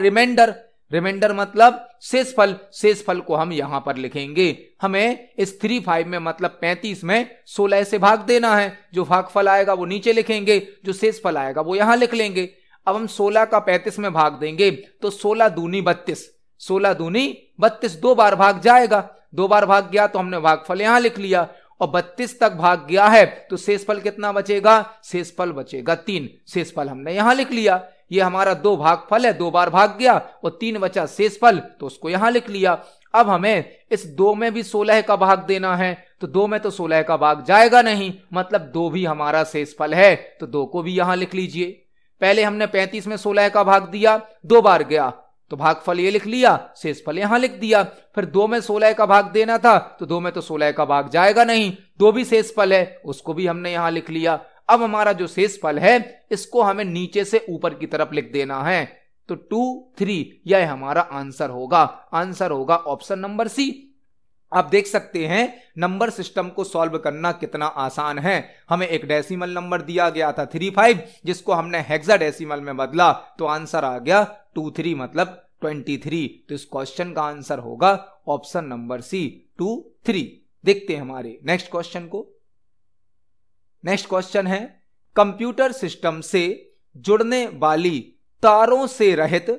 रिमाइंडर मतलब शेषफल को हम यहां पर लिखेंगे। हमें इस 35 में मतलब 35 में 16 से भाग देना है। जो भागफल आएगा वो नीचे लिखेंगे, जो शेषफल आएगा वो यहां लिख लेंगे। अब हम 16 का 35 में भाग देंगे तो 16 दूनी 32, 2 बार भाग जाएगा। 2 बार भाग गया तो हमने भागफल यहां लिख लिया, और 32 तक भाग गया है तो शेषफल कितना बचेगा? शेषफल बचेगा 3। शेषफल हमने यहां लिख लिया। ये हमारा 2 भागफल है, 2 बार भाग गया और 3 बचा शेषफल, तो उसको यहां लिख लिया। अब हमें इस 2 में भी 16 का भाग देना है, तो 2 में तो 16 का भाग जाएगा नहीं, मतलब 2 भी हमारा शेषफल है, तो 2 को भी यहां लिख लीजिए। पहले हमने 35 में 16 का भाग दिया, 2 बार गया तो भागफल ये लिख लिया, शेषफल यहां लिख दिया। फिर 2 में 16 का भाग देना था तो 2 में तो 16 का भाग जाएगा नहीं, 2 भी शेषफल है, उसको भी हमने यहां लिख लिया। अब हमारा जो शेषफल है इसको हमें नीचे से ऊपर की तरफ लिख देना है, तो 2, 3 यह हमारा आंसर होगा ऑप्शन नंबर सी। आप देख सकते हैं नंबर सिस्टम को सॉल्व करना कितना आसान है। हमें एक डेसिमल नंबर दिया गया था 35, जिसको हमने हेक्साडेसिमल में बदला तो आंसर आ गया 23 मतलब 23। तो इस क्वेश्चन का आंसर होगा ऑप्शन नंबर सी 23। देखते हैं हमारे नेक्स्ट क्वेश्चन को। नेक्स्ट क्वेश्चन है कंप्यूटर सिस्टम से जुड़ने वाली तारों से रहित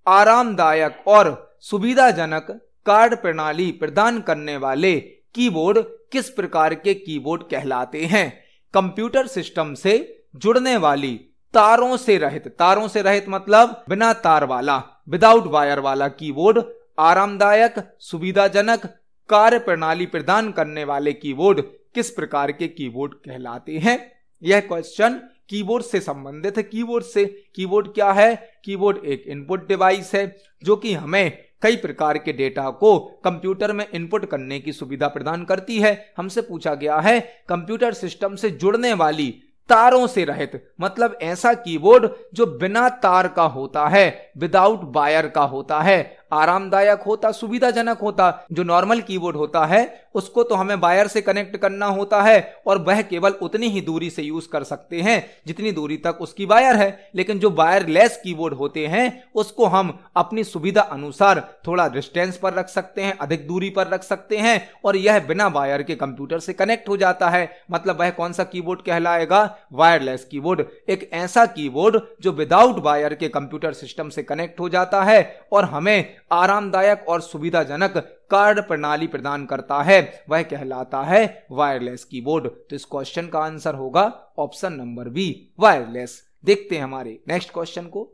आरामदायक और सुविधाजनक कार्ड प्रणाली प्रदान करने वाले कीबोर्ड किस प्रकार के कीबोर्ड कहलाते हैं? कंप्यूटर सिस्टम से जुड़ने वाली तारों से रहित मतलब बिना तार वाला, विदाउट वायर वाला कीबोर्ड आरामदायक, सुविधाजनक कार्य प्रणाली प्रदान करने वाले कीबोर्ड किस प्रकार के कीबोर्ड कहलाते हैं? यह क्वेश्चन कीबोर्ड से संबंधित है। कीबोर्ड क्या है? कीबोर्ड एक इनपुट डिवाइस है जो कि हमें कई प्रकार के डेटा को कंप्यूटर में इनपुट करने की सुविधा प्रदान करती है। हमसे पूछा गया है कंप्यूटर सिस्टम से जुड़ने वाली तारों से रहित मतलब ऐसा कीबोर्ड जो बिना तार का होता है, विदाउट वायर का होता है, आरामदायक होता, सुविधाजनक होता। जो नॉर्मल कीबोर्ड होता है उसको तो हमें वायर से कनेक्ट करना होता है और वह केवल उतनी ही दूरी से यूज कर सकते हैं जितनी दूरी तक उसकी वायर है। लेकिन जो वायरलेस कीबोर्ड होते हैं उसको हम अपनी सुविधा अनुसार थोड़ा डिस्टेंस पर रख सकते हैं, अधिक दूरी पर रख सकते हैं, और यह बिना वायर के कंप्यूटर से कनेक्ट हो जाता है। मतलब वह कौन सा कीबोर्ड कहलाएगा? Wireless keyboard. एक ऐसा कीबोर्ड जो विदाउट वायर के कंप्यूटर सिस्टम से कनेक्ट हो जाता है और हमें आरामदायक और सुविधाजनक कार्ड प्रणाली प्रदान करता है, वह कहलाता है वायरलेस कीबोर्ड। तो इस क्वेश्चन का आंसर होगा ऑप्शन नंबर बी, वायरलेस। देखते हैं हमारे नेक्स्ट क्वेश्चन को।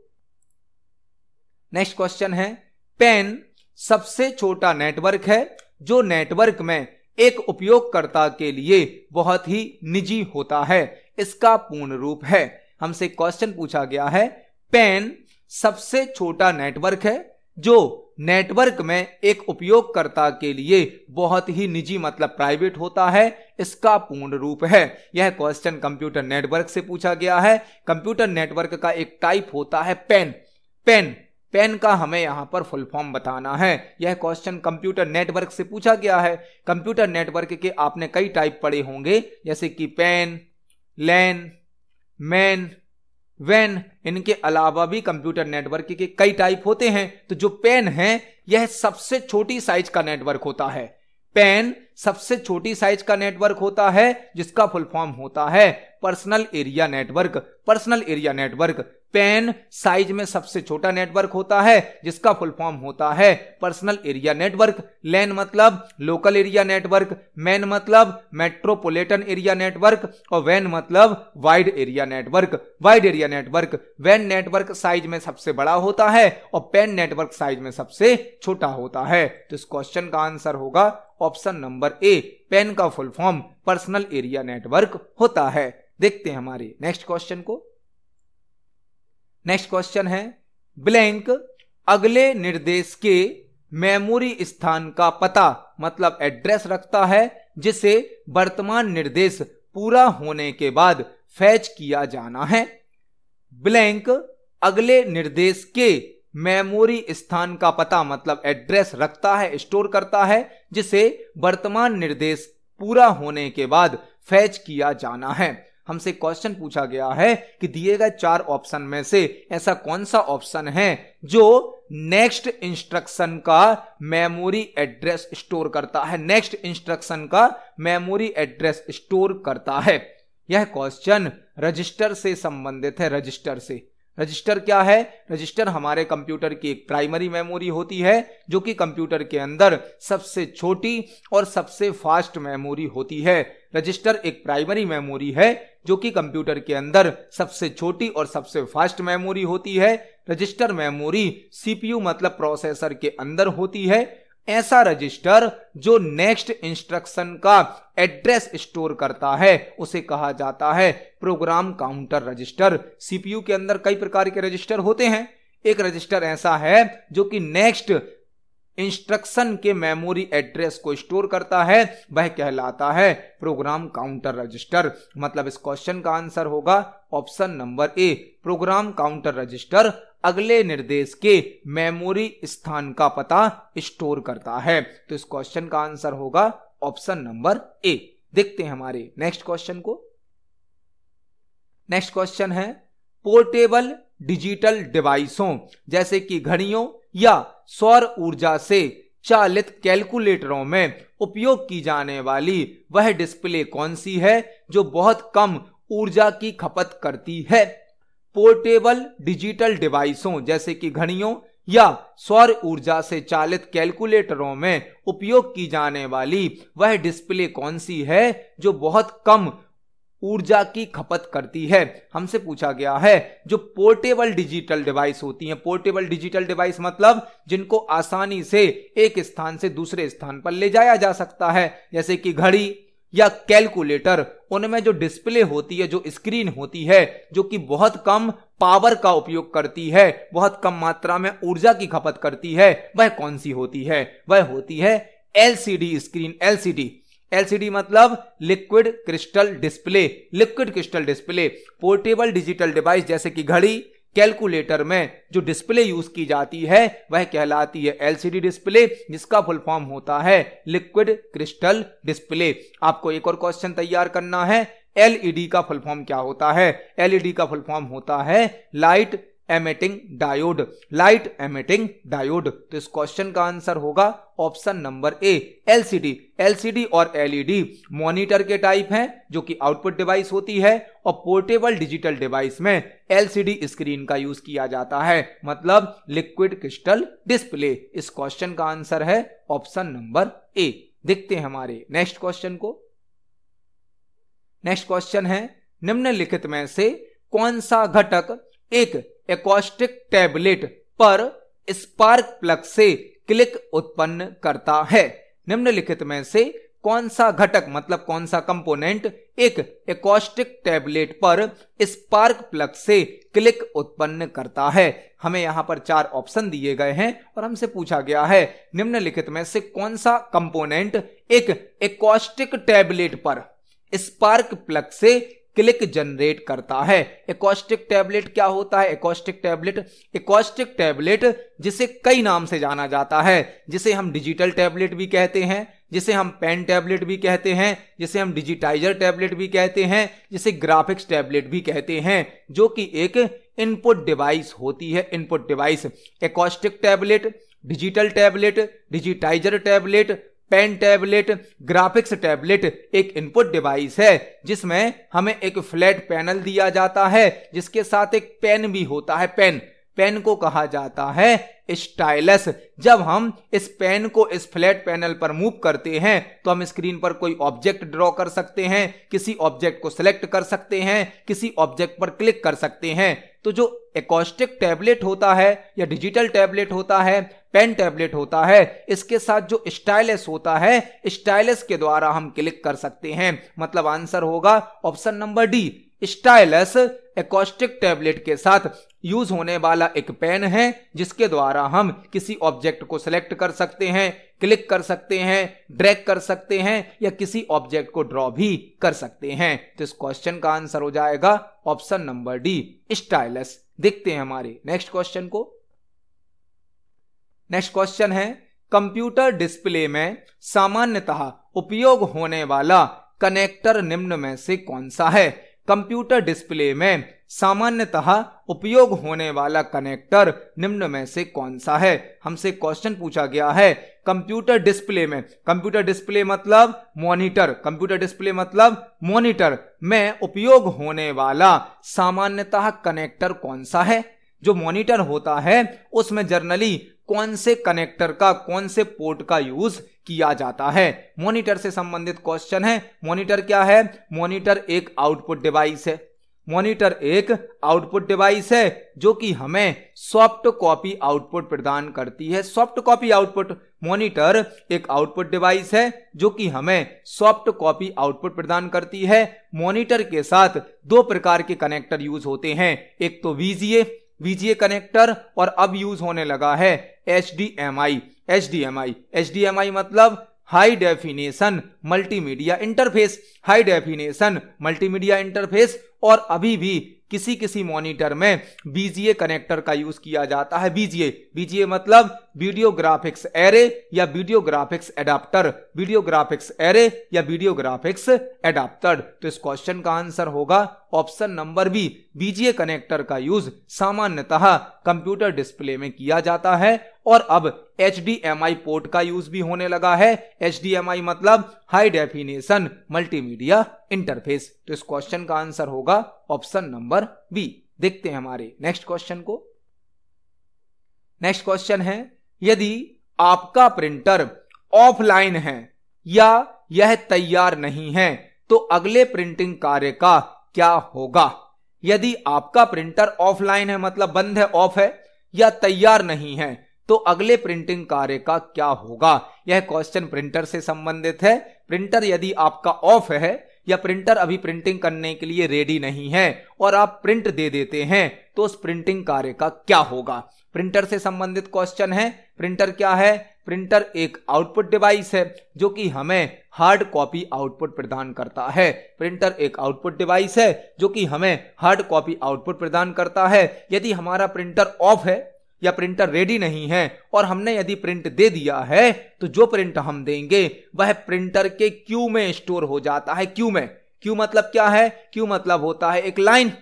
नेक्स्ट क्वेश्चन है पेन सबसे छोटा नेटवर्क है जो नेटवर्क में एक उपयोगकर्ता के लिए बहुत ही निजी होता है। इसका पूर्ण रूप है। हमसे क्वेश्चन पूछा गया है पेन सबसे छोटा नेटवर्क है जो नेटवर्क में एक उपयोगकर्ता के लिए बहुत ही निजी मतलब प्राइवेट होता है, इसका पूर्ण रूप है। यह क्वेश्चन कंप्यूटर नेटवर्क से पूछा गया है। कंप्यूटर नेटवर्क का एक टाइप होता है पेन का हमें यहां पर फुल फॉर्म बताना है। यह क्वेश्चन कंप्यूटर नेटवर्क से पूछा गया है। कंप्यूटर नेटवर्क के आपने कई टाइप पढ़े होंगे, जैसे कि पेन, लैन, मैन, वैन। इनके अलावा भी कंप्यूटर नेटवर्क के कई टाइप होते हैं। तो जो पेन है यह सबसे छोटी साइज का नेटवर्क होता है। पेन सबसे छोटी साइज का नेटवर्क होता है, जिसका फुल फॉर्म होता है personal area network. Personal area network pen size में सबसे छोटा नेटवर्क होता है, जिसका फुल फॉर्म होता है पर्सनल एरिया नेटवर्क। लैन मतलब लोकल एरिया नेटवर्क, मैन मतलब मेट्रोपॉलिटन एरिया नेटवर्क, और वैन मतलब wide area network. Wide area network वैन नेटवर्क साइज में सबसे बड़ा होता है और पेन नेटवर्क साइज में सबसे छोटा होता है। तो इस क्वेश्चन का आंसर होगा ऑप्शन नंबर ए, पेन का full form personal area network होता है। देखते हैं हमारे नेक्स्ट क्वेश्चन को। नेक्स्ट क्वेश्चन है ब्लैंक अगले निर्देश के मेमोरी स्थान का पता मतलब एड्रेस रखता है, जिसे वर्तमान निर्देश पूरा होने के बाद फैच किया जाना है। ब्लैंक अगले निर्देश के मेमोरी स्थान का पता मतलब एड्रेस रखता है, स्टोर करता है, जिसे वर्तमान निर्देश पूरा होने के बाद फैच किया जाना है। हमसे क्वेश्चन पूछा गया है कि दिए गए 4 ऑप्शन में से ऐसा कौन सा ऑप्शन है जो नेक्स्ट इंस्ट्रक्शन का मेमोरी एड्रेस स्टोर करता है। नेक्स्ट इंस्ट्रक्शन का मेमोरी एड्रेस स्टोर करता है। यह क्वेश्चन रजिस्टर से संबंधित है। रजिस्टर क्या है? रजिस्टर हमारे कंप्यूटर की एक प्राइमरी मेमोरी होती है, जो कि कंप्यूटर के अंदर सबसे छोटी और सबसे फास्ट मेमोरी होती है। रजिस्टर एक प्राइमरी मेमोरी है जो कि कंप्यूटर के अंदर सबसे छोटी और सबसे फास्ट मेमोरी होती है। रजिस्टर मेमोरी सीपीयू मतलब प्रोसेसर के अंदर होती है। ऐसा रजिस्टर जो नेक्स्ट इंस्ट्रक्शन का एड्रेस स्टोर करता है उसे कहा जाता है प्रोग्राम काउंटर रजिस्टर। सीपीयू के अंदर कई प्रकार के रजिस्टर होते हैं। एक रजिस्टर ऐसा है जो कि नेक्स्ट इंस्ट्रक्शन के मेमोरी एड्रेस को स्टोर करता है, वह कहलाता है प्रोग्राम काउंटर रजिस्टर। मतलब इस क्वेश्चन का आंसर होगा option number A, program counter register अगले निर्देश के मेमोरी स्थान का पता स्टोर करता है। तो इस क्वेश्चन का आंसर होगा ऑप्शन नंबर ए। देखते हैं हमारे नेक्स्ट क्वेश्चन को। नेक्स्ट क्वेश्चन है पोर्टेबल डिजिटल डिवाइसों जैसे कि घड़ियों या सौर ऊर्जा से चालित कैलकुलेटरों में उपयोग की जाने वाली वह डिस्प्ले कौन सी है जो बहुत कम ऊर्जा की खपत करती है। पोर्टेबल डिजिटल डिवाइसों जैसे कि घड़ियों या सौर ऊर्जा से चालित कैलकुलेटरों में उपयोग की जाने वाली वह डिस्प्ले कौन सी है जो बहुत कम ऊर्जा की खपत करती है। हमसे पूछा गया है जो पोर्टेबल डिजिटल डिवाइस होती हैं। पोर्टेबल डिजिटल डिवाइस मतलब जिनको आसानी से एक स्थान से दूसरे स्थान पर ले जाया जा सकता है, जैसे कि घड़ी या कैलकुलेटर। उनमें जो डिस्प्ले होती है, जो स्क्रीन होती है, जो कि बहुत कम पावर का उपयोग करती है, बहुत कम मात्रा में ऊर्जा की खपत करती है, वह कौन सी होती है? वह होती है एलसीडी स्क्रीन। एलसीडी मतलब liquid crystal display. Liquid crystal display portable digital device जैसे कि घड़ी, कैलकुलेटर में जो डिस्प्ले यूज की जाती है वह कहलाती है एलसीडी डिस्प्ले, जिसका फुल फॉर्म होता है लिक्विड क्रिस्टल डिस्प्ले। आपको एक और क्वेश्चन तैयार करना है। एलईडी का फुल फॉर्म क्या होता है? एलईडी का फुल फॉर्म होता है light emitting diode. Light emitting diode. तो इस क्वेश्चन का आंसर होगा option number A, LCD. LCD और एलईडी मॉनिटर के टाइप हैं जो कि आउटपुट डिवाइस होती है, और पोर्टेबल डिजिटल डिवाइस में एलसीडी स्क्रीन का यूज किया जाता है, मतलब लिक्विड क्रिस्टल डिस्प्ले। इस क्वेश्चन का आंसर है ऑप्शन नंबर ए। देखते हैं हमारे नेक्स्ट क्वेश्चन को। नेक्स्ट क्वेश्चन है निम्नलिखित में से कौन सा घटक एक एकॉस्टिक टैबलेट पर स्पार्क प्लग से क्लिक उत्पन्न करता है? निम्नलिखित में से कौन सा घटक मतलब कौन सा कंपोनेंट एक एकॉस्टिक टैबलेट पर स्पार्क प्लग से क्लिक उत्पन्न करता है। हमें यहां पर 4 ऑप्शन दिए गए हैं और हमसे पूछा गया है निम्नलिखित में से कौन सा कंपोनेंट एक एकॉस्टिक टैबलेट पर स्पार्क प्लग से क्लिक जनरेट करता है। एकॉस्टिक टैबलेट क्या होता है? एकॉस्टिक टैबलेट जिसे कई नाम से जाना जाता है, जिसे हम डिजिटल टैबलेट भी कहते हैं, जिसे हम पेन टैबलेट भी कहते हैं, जिसे हम डिजिटाइजर टैबलेट भी कहते हैं, जिसे ग्राफिक्स टैबलेट भी कहते हैं, जो कि एक इनपुट डिवाइस होती है। Input device acoustic tablet, digital tablet, digitiser tablet, pen tablet, graphics tablet एक इनपुट डिवाइस है जिसमें हमें एक फ्लैट पैनल दिया जाता है, जिसके साथ एक पेन भी होता है। पेन को कहा जाता है स्टाइलस। जब हम इस पेन को इस फ्लैट पैनल पर मूव करते हैं तो हम स्क्रीन पर कोई ऑब्जेक्ट ड्रॉ कर सकते हैं, किसी ऑब्जेक्ट को सिलेक्ट कर सकते हैं, किसी ऑब्जेक्ट पर क्लिक कर सकते हैं। तो जो एकॉस्टिक टैबलेट होता है या डिजिटल टैबलेट होता है, पेन टैबलेट होता है, इसके साथ जो स्टाइलस होता है, स्टाइलस के द्वारा हम क्लिक कर सकते हैं। मतलब आंसर होगा option number D. Stylus acoustic tablet के साथ यूज होने वाला एक पेन है जिसके द्वारा हम किसी ऑब्जेक्ट को सिलेक्ट कर सकते हैं, क्लिक कर सकते हैं, ड्रैग कर सकते हैं या किसी ऑब्जेक्ट को ड्रॉ भी कर सकते हैं। तो इस क्वेश्चन का आंसर हो जाएगा ऑप्शन नंबर डी, स्टाइलस। देखते हैं हमारे नेक्स्ट क्वेश्चन को। नेक्स्ट क्वेश्चन है कंप्यूटर डिस्प्ले में सामान्यतः उपयोग होने वाला कनेक्टर निम्न में से कौन सा है? कंप्यूटर डिस्प्ले में सामान्यतः उपयोग होने वाला कनेक्टर निम्न में से कौन सा है? हमसे क्वेश्चन पूछा गया है कंप्यूटर डिस्प्ले में, कंप्यूटर डिस्प्ले मतलब मॉनिटर, कंप्यूटर डिस्प्ले मतलब मॉनिटर में उपयोग होने वाला सामान्यतः कनेक्टर कौन सा है? जो मॉनिटर होता है उसमें जनरली कौन से कनेक्टर का, कौन से पोर्ट का यूज किया जाता है? मॉनिटर से संबंधित क्वेश्चन है। मॉनिटर क्या है? मॉनिटर एक आउटपुट डिवाइस है। मॉनिटर एक आउटपुट डिवाइस है जो कि हमें सॉफ्ट कॉपी आउटपुट प्रदान करती है। सॉफ्ट कॉपी आउटपुट, मॉनिटर एक आउटपुट डिवाइस है जो कि हमें सॉफ्ट कॉपी आउटपुट प्रदान करती है। मॉनिटर के साथ 2 प्रकार के कनेक्टर यूज होते हैं, एक तो VGA कनेक्टर और अब यूज होने लगा है HDMI मतलब high definition multimedia interface, high definition multimedia interface. और अभी भी किसी मॉनिटर में VGA कनेक्टर का यूज किया जाता है। VGA मतलब वीडियो ग्राफिक्स एरे या video graphics adapter, video graphics array या वीडियो ग्राफिक्स एडाप्टर। तो इस क्वेश्चन का आंसर होगा option number B, VGA connector का यूज सामान्यतः कंप्यूटर डिस्प्ले में किया जाता है। और अब HDMI पोर्ट का यूज भी होने लगा है। HDMI मतलब हाई डेफिनेशन मल्टीमीडिया इंटरफेस। तो इस क्वेश्चन का आंसर होगा ऑप्शन नंबर बी। देखते हैं हमारे नेक्स्ट क्वेश्चन को। नेक्स्ट क्वेश्चन है यदि आपका प्रिंटर ऑफलाइन है या यह तैयार नहीं है तो अगले प्रिंटिंग कार्य का क्या होगा? यदि आपका प्रिंटर ऑफलाइन है मतलब बंद है, ऑफ है, या तैयार नहीं है तो अगले प्रिंटिंग कार्य का क्या होगा? यह क्वेश्चन प्रिंटर से संबंधित है। प्रिंटर यदि आपका ऑफ है या प्रिंटर अभी प्रिंटिंग करने के लिए रेडी नहीं है और आप प्रिंट दे देते हैं तो उस प्रिंटिंग कार्य का क्या होगा? प्रिंटर से संबंधित क्वेश्चन है। प्रिंटर क्या है? प्रिंटर एक आउटपुट डिवाइस है जो कि हमें हार्ड कॉपी आउटपुट प्रदान करता है। प्रिंटर एक आउटपुट डिवाइस है जो कि हमें हार्ड कॉपी आउटपुट प्रदान करता है। यदि हमारा प्रिंटर ऑफ है या प्रिंटर रेडी नहीं है और हमने यदि प्रिंट दे दिया है तो जो प्रिंट हम देंगे वह प्रिंटर के क्यू में स्टोर हो जाता है। क्यू में, क्यू मतलब क्या है? क्यू मतलब होता है एक लाइन,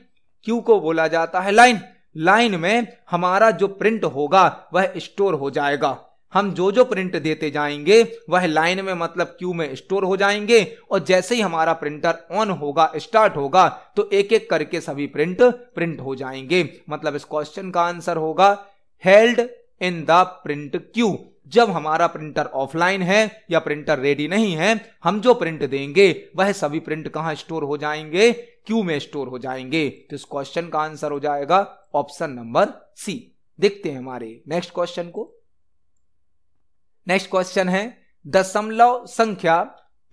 क्यू को बोला जाता है लाइन। लाइन में हमारा जो प्रिंट होगा वह स्टोर हो जाएगा। हम जो प्रिंट देते जाएंगे वह लाइन में मतलब क्यू में स्टोर हो जाएंगे और जैसे ही हमारा प्रिंटर ऑन होगा, स्टार्ट होगा, तो एक एक करके सभी प्रिंट हो जाएंगे। मतलब इस क्वेश्चन का आंसर होगा held in the print Q. जब हमारा प्रिंटर ऑफलाइन है या प्रिंटर रेडी नहीं है, हम जो प्रिंट देंगे वह सभी प्रिंट कहां स्टोर हो जाएंगे? क्यू में स्टोर हो जाएंगे। तो इस क्वेश्चन का आंसर हो जाएगा ऑप्शन नंबर सी। देखते हैं हमारे नेक्स्ट क्वेश्चन को। नेक्स्ट क्वेश्चन है दशमलव संख्या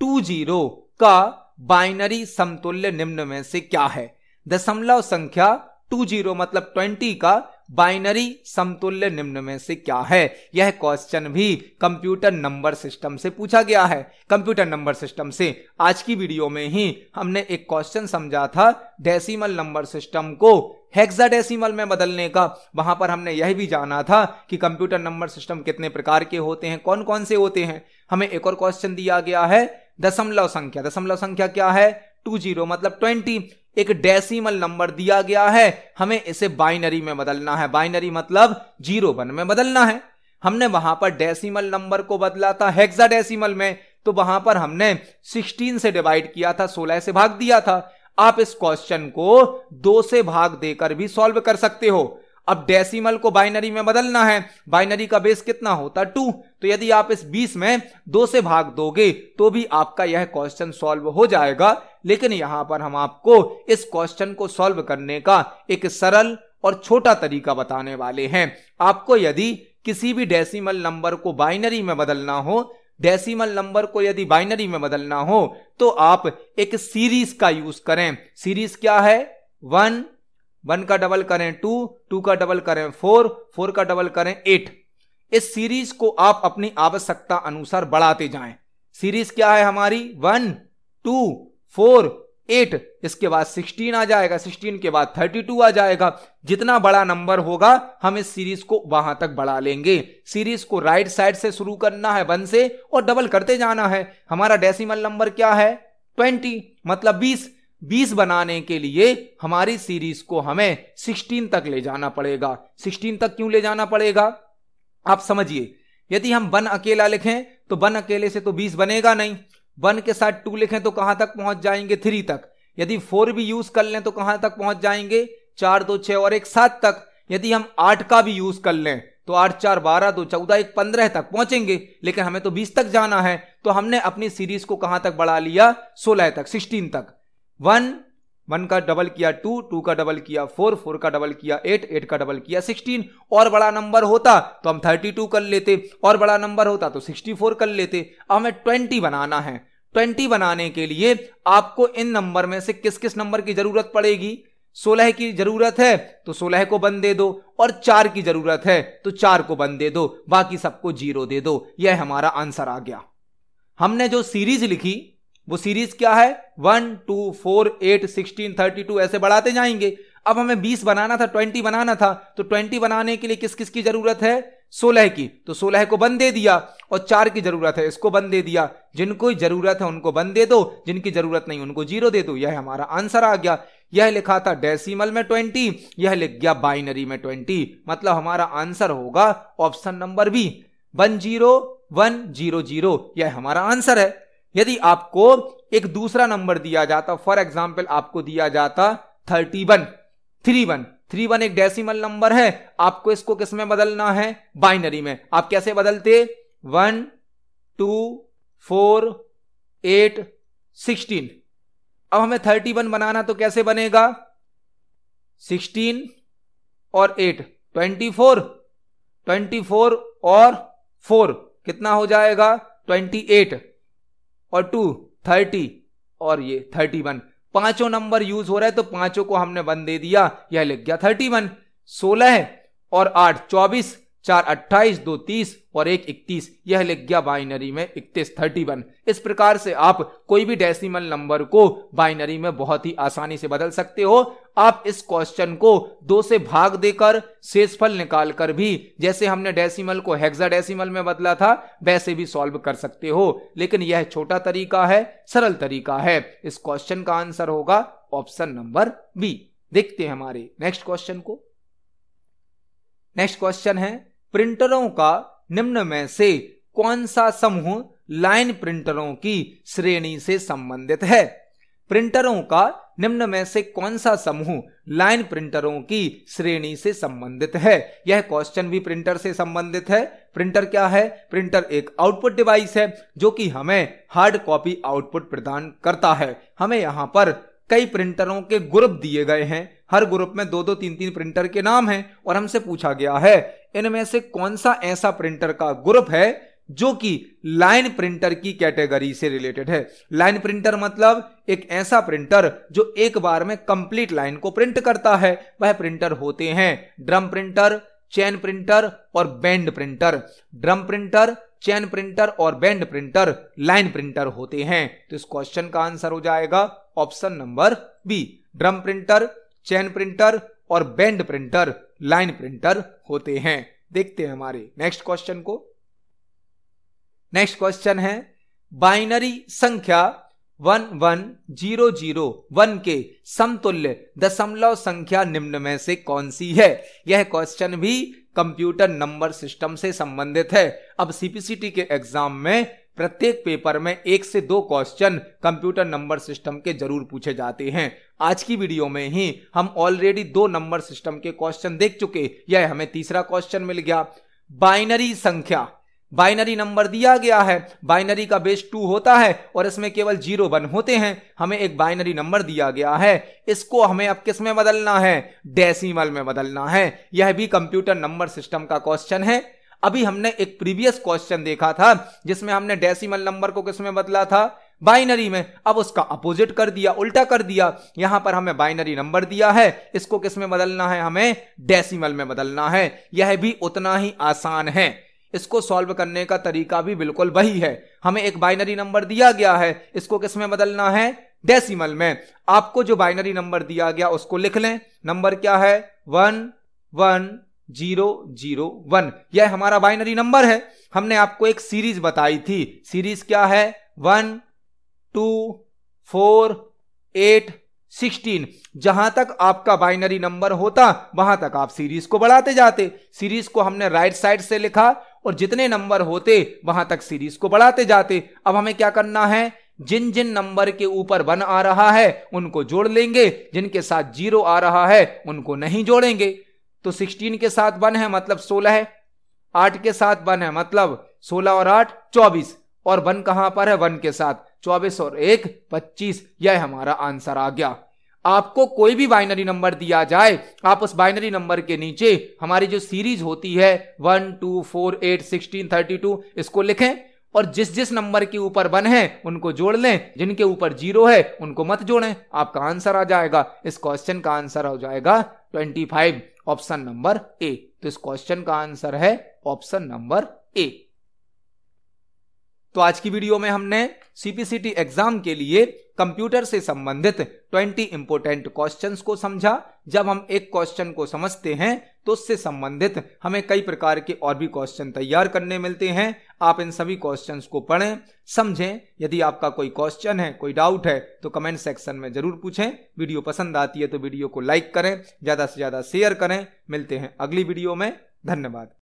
20 का बाइनरी समतुल्य निम्न में से क्या है? दशमलव संख्या 20 मतलब 20 का बाइनरी समतुल्य निम्न में से क्या है? यह क्वेश्चन भी कंप्यूटर नंबर सिस्टम से पूछा गया है। कंप्यूटर नंबर सिस्टम से आज की वीडियो में ही हमने एक क्वेश्चन समझा था डेसिमल नंबर सिस्टम को हेक्साडेसिमल में बदलने का। वहां पर हमने यह भी जाना था कि कंप्यूटर नंबर सिस्टम कितने प्रकार के होते हैं, कौन कौन से होते हैं। हमें एक और क्वेश्चन दिया गया है दशमलव संख्या। दशमलव संख्या क्या है? 20 मतलब 20। एक डेसिमल नंबर दिया गया है, हमें इसे बाइनरी में बदलना है। बाइनरी मतलब 0-1 में बदलना है। हमने वहां पर डेसिमल नंबर को बदला था हेक्साडेसिमल में, तो वहां पर हमने 16 से डिवाइड किया था, 16 से भाग दिया था। आप इस क्वेश्चन को 2 से भाग देकर भी सॉल्व कर सकते हो। अब डेसिमल को बाइनरी में बदलना है, बाइनरी का बेस कितना होता 2, तो यदि आप इस 20 में 2 से भाग दोगे तो भी आपका यह क्वेश्चन सॉल्व हो जाएगा। लेकिन यहां पर हम आपको इस क्वेश्चन को सॉल्व करने का एक सरल और छोटा तरीका बताने वाले हैं। आपको यदि किसी भी डेसिमल नंबर को बाइनरी में बदलना हो, डेसिमल नंबर को यदि बाइनरी में बदलना हो तो आप एक सीरीज का यूज करें। सीरीज क्या है? 1 का डबल करें 2 का डबल करें 4 का डबल करें 8। इस सीरीज को आप अपनी आवश्यकता अनुसार बढ़ाते जाएं। सीरीज क्या है हमारी? 1 2 4 8, इसके बाद 16 आ जाएगा, 16 के बाद 32 आ जाएगा। जितना बड़ा नंबर होगा हम इस सीरीज को वहां तक बढ़ा लेंगे। सीरीज को राइट साइड से शुरू करना है 1 से और डबल करते जाना है। हमारा डेसिमल नंबर क्या है? 20 मतलब 20। 20 बनाने के लिए हमारी सीरीज को हमें 16 तक ले जाना पड़ेगा। 16 तक क्यों ले जाना पड़ेगा आप समझिए। यदि हम 1 अकेला लिखें तो 1 अकेले से तो 20 बनेगा नहीं। 1 के साथ 2 लिखें तो कहां तक पहुंच जाएंगे? 3 तक। यदि 4 भी यूज कर लें तो कहां तक पहुंच जाएंगे? 4 2 6 और 1 7 तक। यदि हम 8 का भी यूज कर लें तो 8 4 12 2 14 1 15 तक पहुंचेंगे। लेकिन हमें तो 20 तक जाना है, तो हमने अपनी सीरीज को कहां तक बढ़ा लिया? 16 तक, 16 तक। 1 का डबल किया 2 का डबल किया 4 का डबल किया 8 का डबल किया 16। और बड़ा नंबर होता तो हम 32 कर लेते, और बड़ा नंबर होता तो 64 कर लेते। अब हमें 20 बनाना है। 20 बनाने के लिए आपको इन नंबर में से किस किस नंबर की जरूरत पड़ेगी? 16 की जरूरत है तो 16 को 1 दे दो, और 4 की जरूरत है तो 4 को 1 दे दो, बाकी सबको 0 दे दो। यह हमारा आंसर आ गया। हमने जो सीरीज लिखी वो सीरीज क्या है? 1 2 4 8 16 32 ऐसे बढ़ाते जाएंगे। अब हमें 20 बनाना था, 20 बनाना था, तो 20 बनाने के लिए किस किस की जरूरत है? 16 की, तो 16 को 1 दे दिया, और 4 की जरूरत है, इसको 1 दे दिया। जिनको जरूरत है उनको 1 दे दो, जिनकी जरूरत नहीं उनको 0 दे दो। यह हमारा आंसर आ गया। यह लिखा था डेसिमल में 20, यह लिख गया बाइनरी में 20। मतलब हमारा आंसर होगा ऑप्शन नंबर बी, 10100। यह हमारा आंसर है। यदि आपको एक दूसरा नंबर दिया जाता, फॉर एग्जाम्पल आपको दिया जाता 31 एक डेसिमल नंबर है, आपको इसको किस में बदलना है? बाइनरी में। आप कैसे बदलते? 1 2 4 8 16। अब हमें 31 बनाना तो कैसे बनेगा? 16 और 8 24 और 4 कितना हो जाएगा? 28 और 2 30 और ये 31। पांचों नंबर यूज हो रहे हैं तो पांचों को हमने 1 दे दिया, यह लिख गया 31। 16 और 8 24, 4 28, 2 30 और 1 31, यह लिख गया बाइनरी में 31 31। इस प्रकार से आप कोई भी डेसिमल नंबर को बाइनरी में बहुत ही आसानी से बदल सकते हो। आप इस क्वेश्चन को 2 से भाग देकर शेषफल निकालकर भी, जैसे हमने डेसिमल को हेक्साडेसिमल में बदला था, वैसे भी सॉल्व कर सकते हो। लेकिन यह छोटा तरीका है, सरल तरीका है। इस क्वेश्चन का आंसर होगा ऑप्शन नंबर बी। देखते हैं हमारे नेक्स्ट क्वेश्चन को। नेक्स्ट क्वेश्चन है, प्रिंटरों का निम्न में से कौन सा समूह लाइन प्रिंटरों की श्रेणी से संबंधित है? प्रिंटरों का निम्न में से कौन सा समूह लाइन प्रिंटरों की श्रेणी से संबंधित है? यह क्वेश्चन भी प्रिंटर से संबंधित है। प्रिंटर क्या है? प्रिंटर एक आउटपुट डिवाइस है जो कि हमें हार्ड कॉपी आउटपुट प्रदान करता है। हमें यहां पर कई प्रिंटरों के ग्रुप दिए गए हैं। हर ग्रुप में 2-2 3-3 प्रिंटर के नाम हैं और हमसे पूछा गया है इनमें से कौन सा ऐसा प्रिंटर का ग्रुप है जो कि लाइन प्रिंटर की कैटेगरी से रिलेटेड है। लाइन प्रिंटर मतलब एक ऐसा प्रिंटर जो एक बार में कंप्लीट लाइन को प्रिंट करता है। वह प्रिंटर होते हैं ड्रम प्रिंटर, चेन प्रिंटर और band printer. Drum printer, chain printer और बैंड प्रिंटर लाइन प्रिंटर होते हैं। तो इस क्वेश्चन का आंसर हो जाएगा option number B, drum printer, chain printer और बैंड प्रिंटर लाइन प्रिंटर होते हैं। देखते हैं हमारे नेक्स्ट क्वेश्चन को। नेक्स्ट क्वेश्चन है बाइनरी संख्या 11001 के समतुल्य दशमलव संख्या निम्न में से कौन सी है। यह क्वेश्चन भी कंप्यूटर नंबर सिस्टम से संबंधित है। अब सीपीसीटी के एग्जाम में प्रत्येक पेपर में 1 से 2 क्वेश्चन कंप्यूटर नंबर सिस्टम के जरूर पूछे जाते हैं। आज की वीडियो में ही हम ऑलरेडी 2 नंबर सिस्टम के क्वेश्चन देख चुके, यह हमें तीसरा क्वेश्चन मिल गया। बाइनरी संख्या, बाइनरी नंबर दिया गया है, बाइनरी का बेस 2 होता है और इसमें केवल 0 1 होते हैं। हमें एक बाइनरी नंबर दिया गया है, इसको हमें अब किस में बदलना है, डेसिमल में बदलना है। यह भी कंप्यूटर नंबर सिस्टम का क्वेश्चन है। अभी हमने एक प्रीवियस क्वेश्चन देखा था जिसमें हमने डेसिमल नंबर को किस में बदला था, बाइनरी में। अब उसका अपोजिट कर दिया, उल्टा कर दिया। यहां पर हमें बाइनरी नंबर दिया है, इसको किस में बदलना है, हमें डेसिमल में बदलना है। यह भी उतना ही आसान है, इसको सॉल्व करने का तरीका भी बिल्कुल वही है। हमें एक बाइनरी नंबर दिया गया है, इसको किस में बदलना है, डेसिमल में। आपको जो बाइनरी नंबर दिया गया उसको लिख लें। नंबर क्या है, 11001। यह हमारा बाइनरी नंबर है। हमने आपको एक सीरीज बताई थी, सीरीज क्या है, 1 2 4 8 16। जहां तक आपका बाइनरी नंबर होता वहां तक आप सीरीज को बढ़ाते जाते। सीरीज को हमने राइट साइड से लिखा और जितने नंबर होते वहां तक सीरीज को बढ़ाते जाते। अब हमें क्या करना है, जिन जिन नंबर के ऊपर 1 आ रहा है उनको जोड़ लेंगे, जिनके साथ 0 आ रहा है उनको नहीं जोड़ेंगे। तो 16 के साथ 1 है मतलब 16 है, 8 के साथ 1 है मतलब 16 और 8 24, और 1 कहां पर है, 1 के साथ 24 और 1 25। यह हमारा आंसर आ गया। आपको कोई भी बाइनरी नंबर दिया जाए, आप उस बाइनरी नंबर के नीचे हमारी जो सीरीज होती है 1 2 4 8 16 32 इसको लिखें और जिस जिस नंबर के ऊपर 1 है उनको जोड़ लें, जिनके ऊपर 0 है उनको मत जोड़ें। आपका आंसर आ जाएगा। इस क्वेश्चन का आंसर हो जाएगा 25, ऑप्शन नंबर ए। तो इस क्वेश्चन का आंसर है ऑप्शन नंबर ए। तो आज की वीडियो में हमने सीपीसीटी एग्जाम के लिए कंप्यूटर से संबंधित 20 इंपोर्टेंट क्वेश्चंस को समझा। जब हम एक क्वेश्चन को समझते हैं तो उससे संबंधित हमें कई प्रकार के और भी क्वेश्चन तैयार करने मिलते हैं। आप इन सभी क्वेश्चंस को पढ़ें, समझें। यदि आपका कोई क्वेश्चन है, कोई डाउट है तो कमेंट सेक्शन में जरूर पूछें। वीडियो पसंद आती है तो वीडियो को लाइक करें, ज्यादा से ज्यादा शेयर करें। मिलते हैं अगली वीडियो में। धन्यवाद।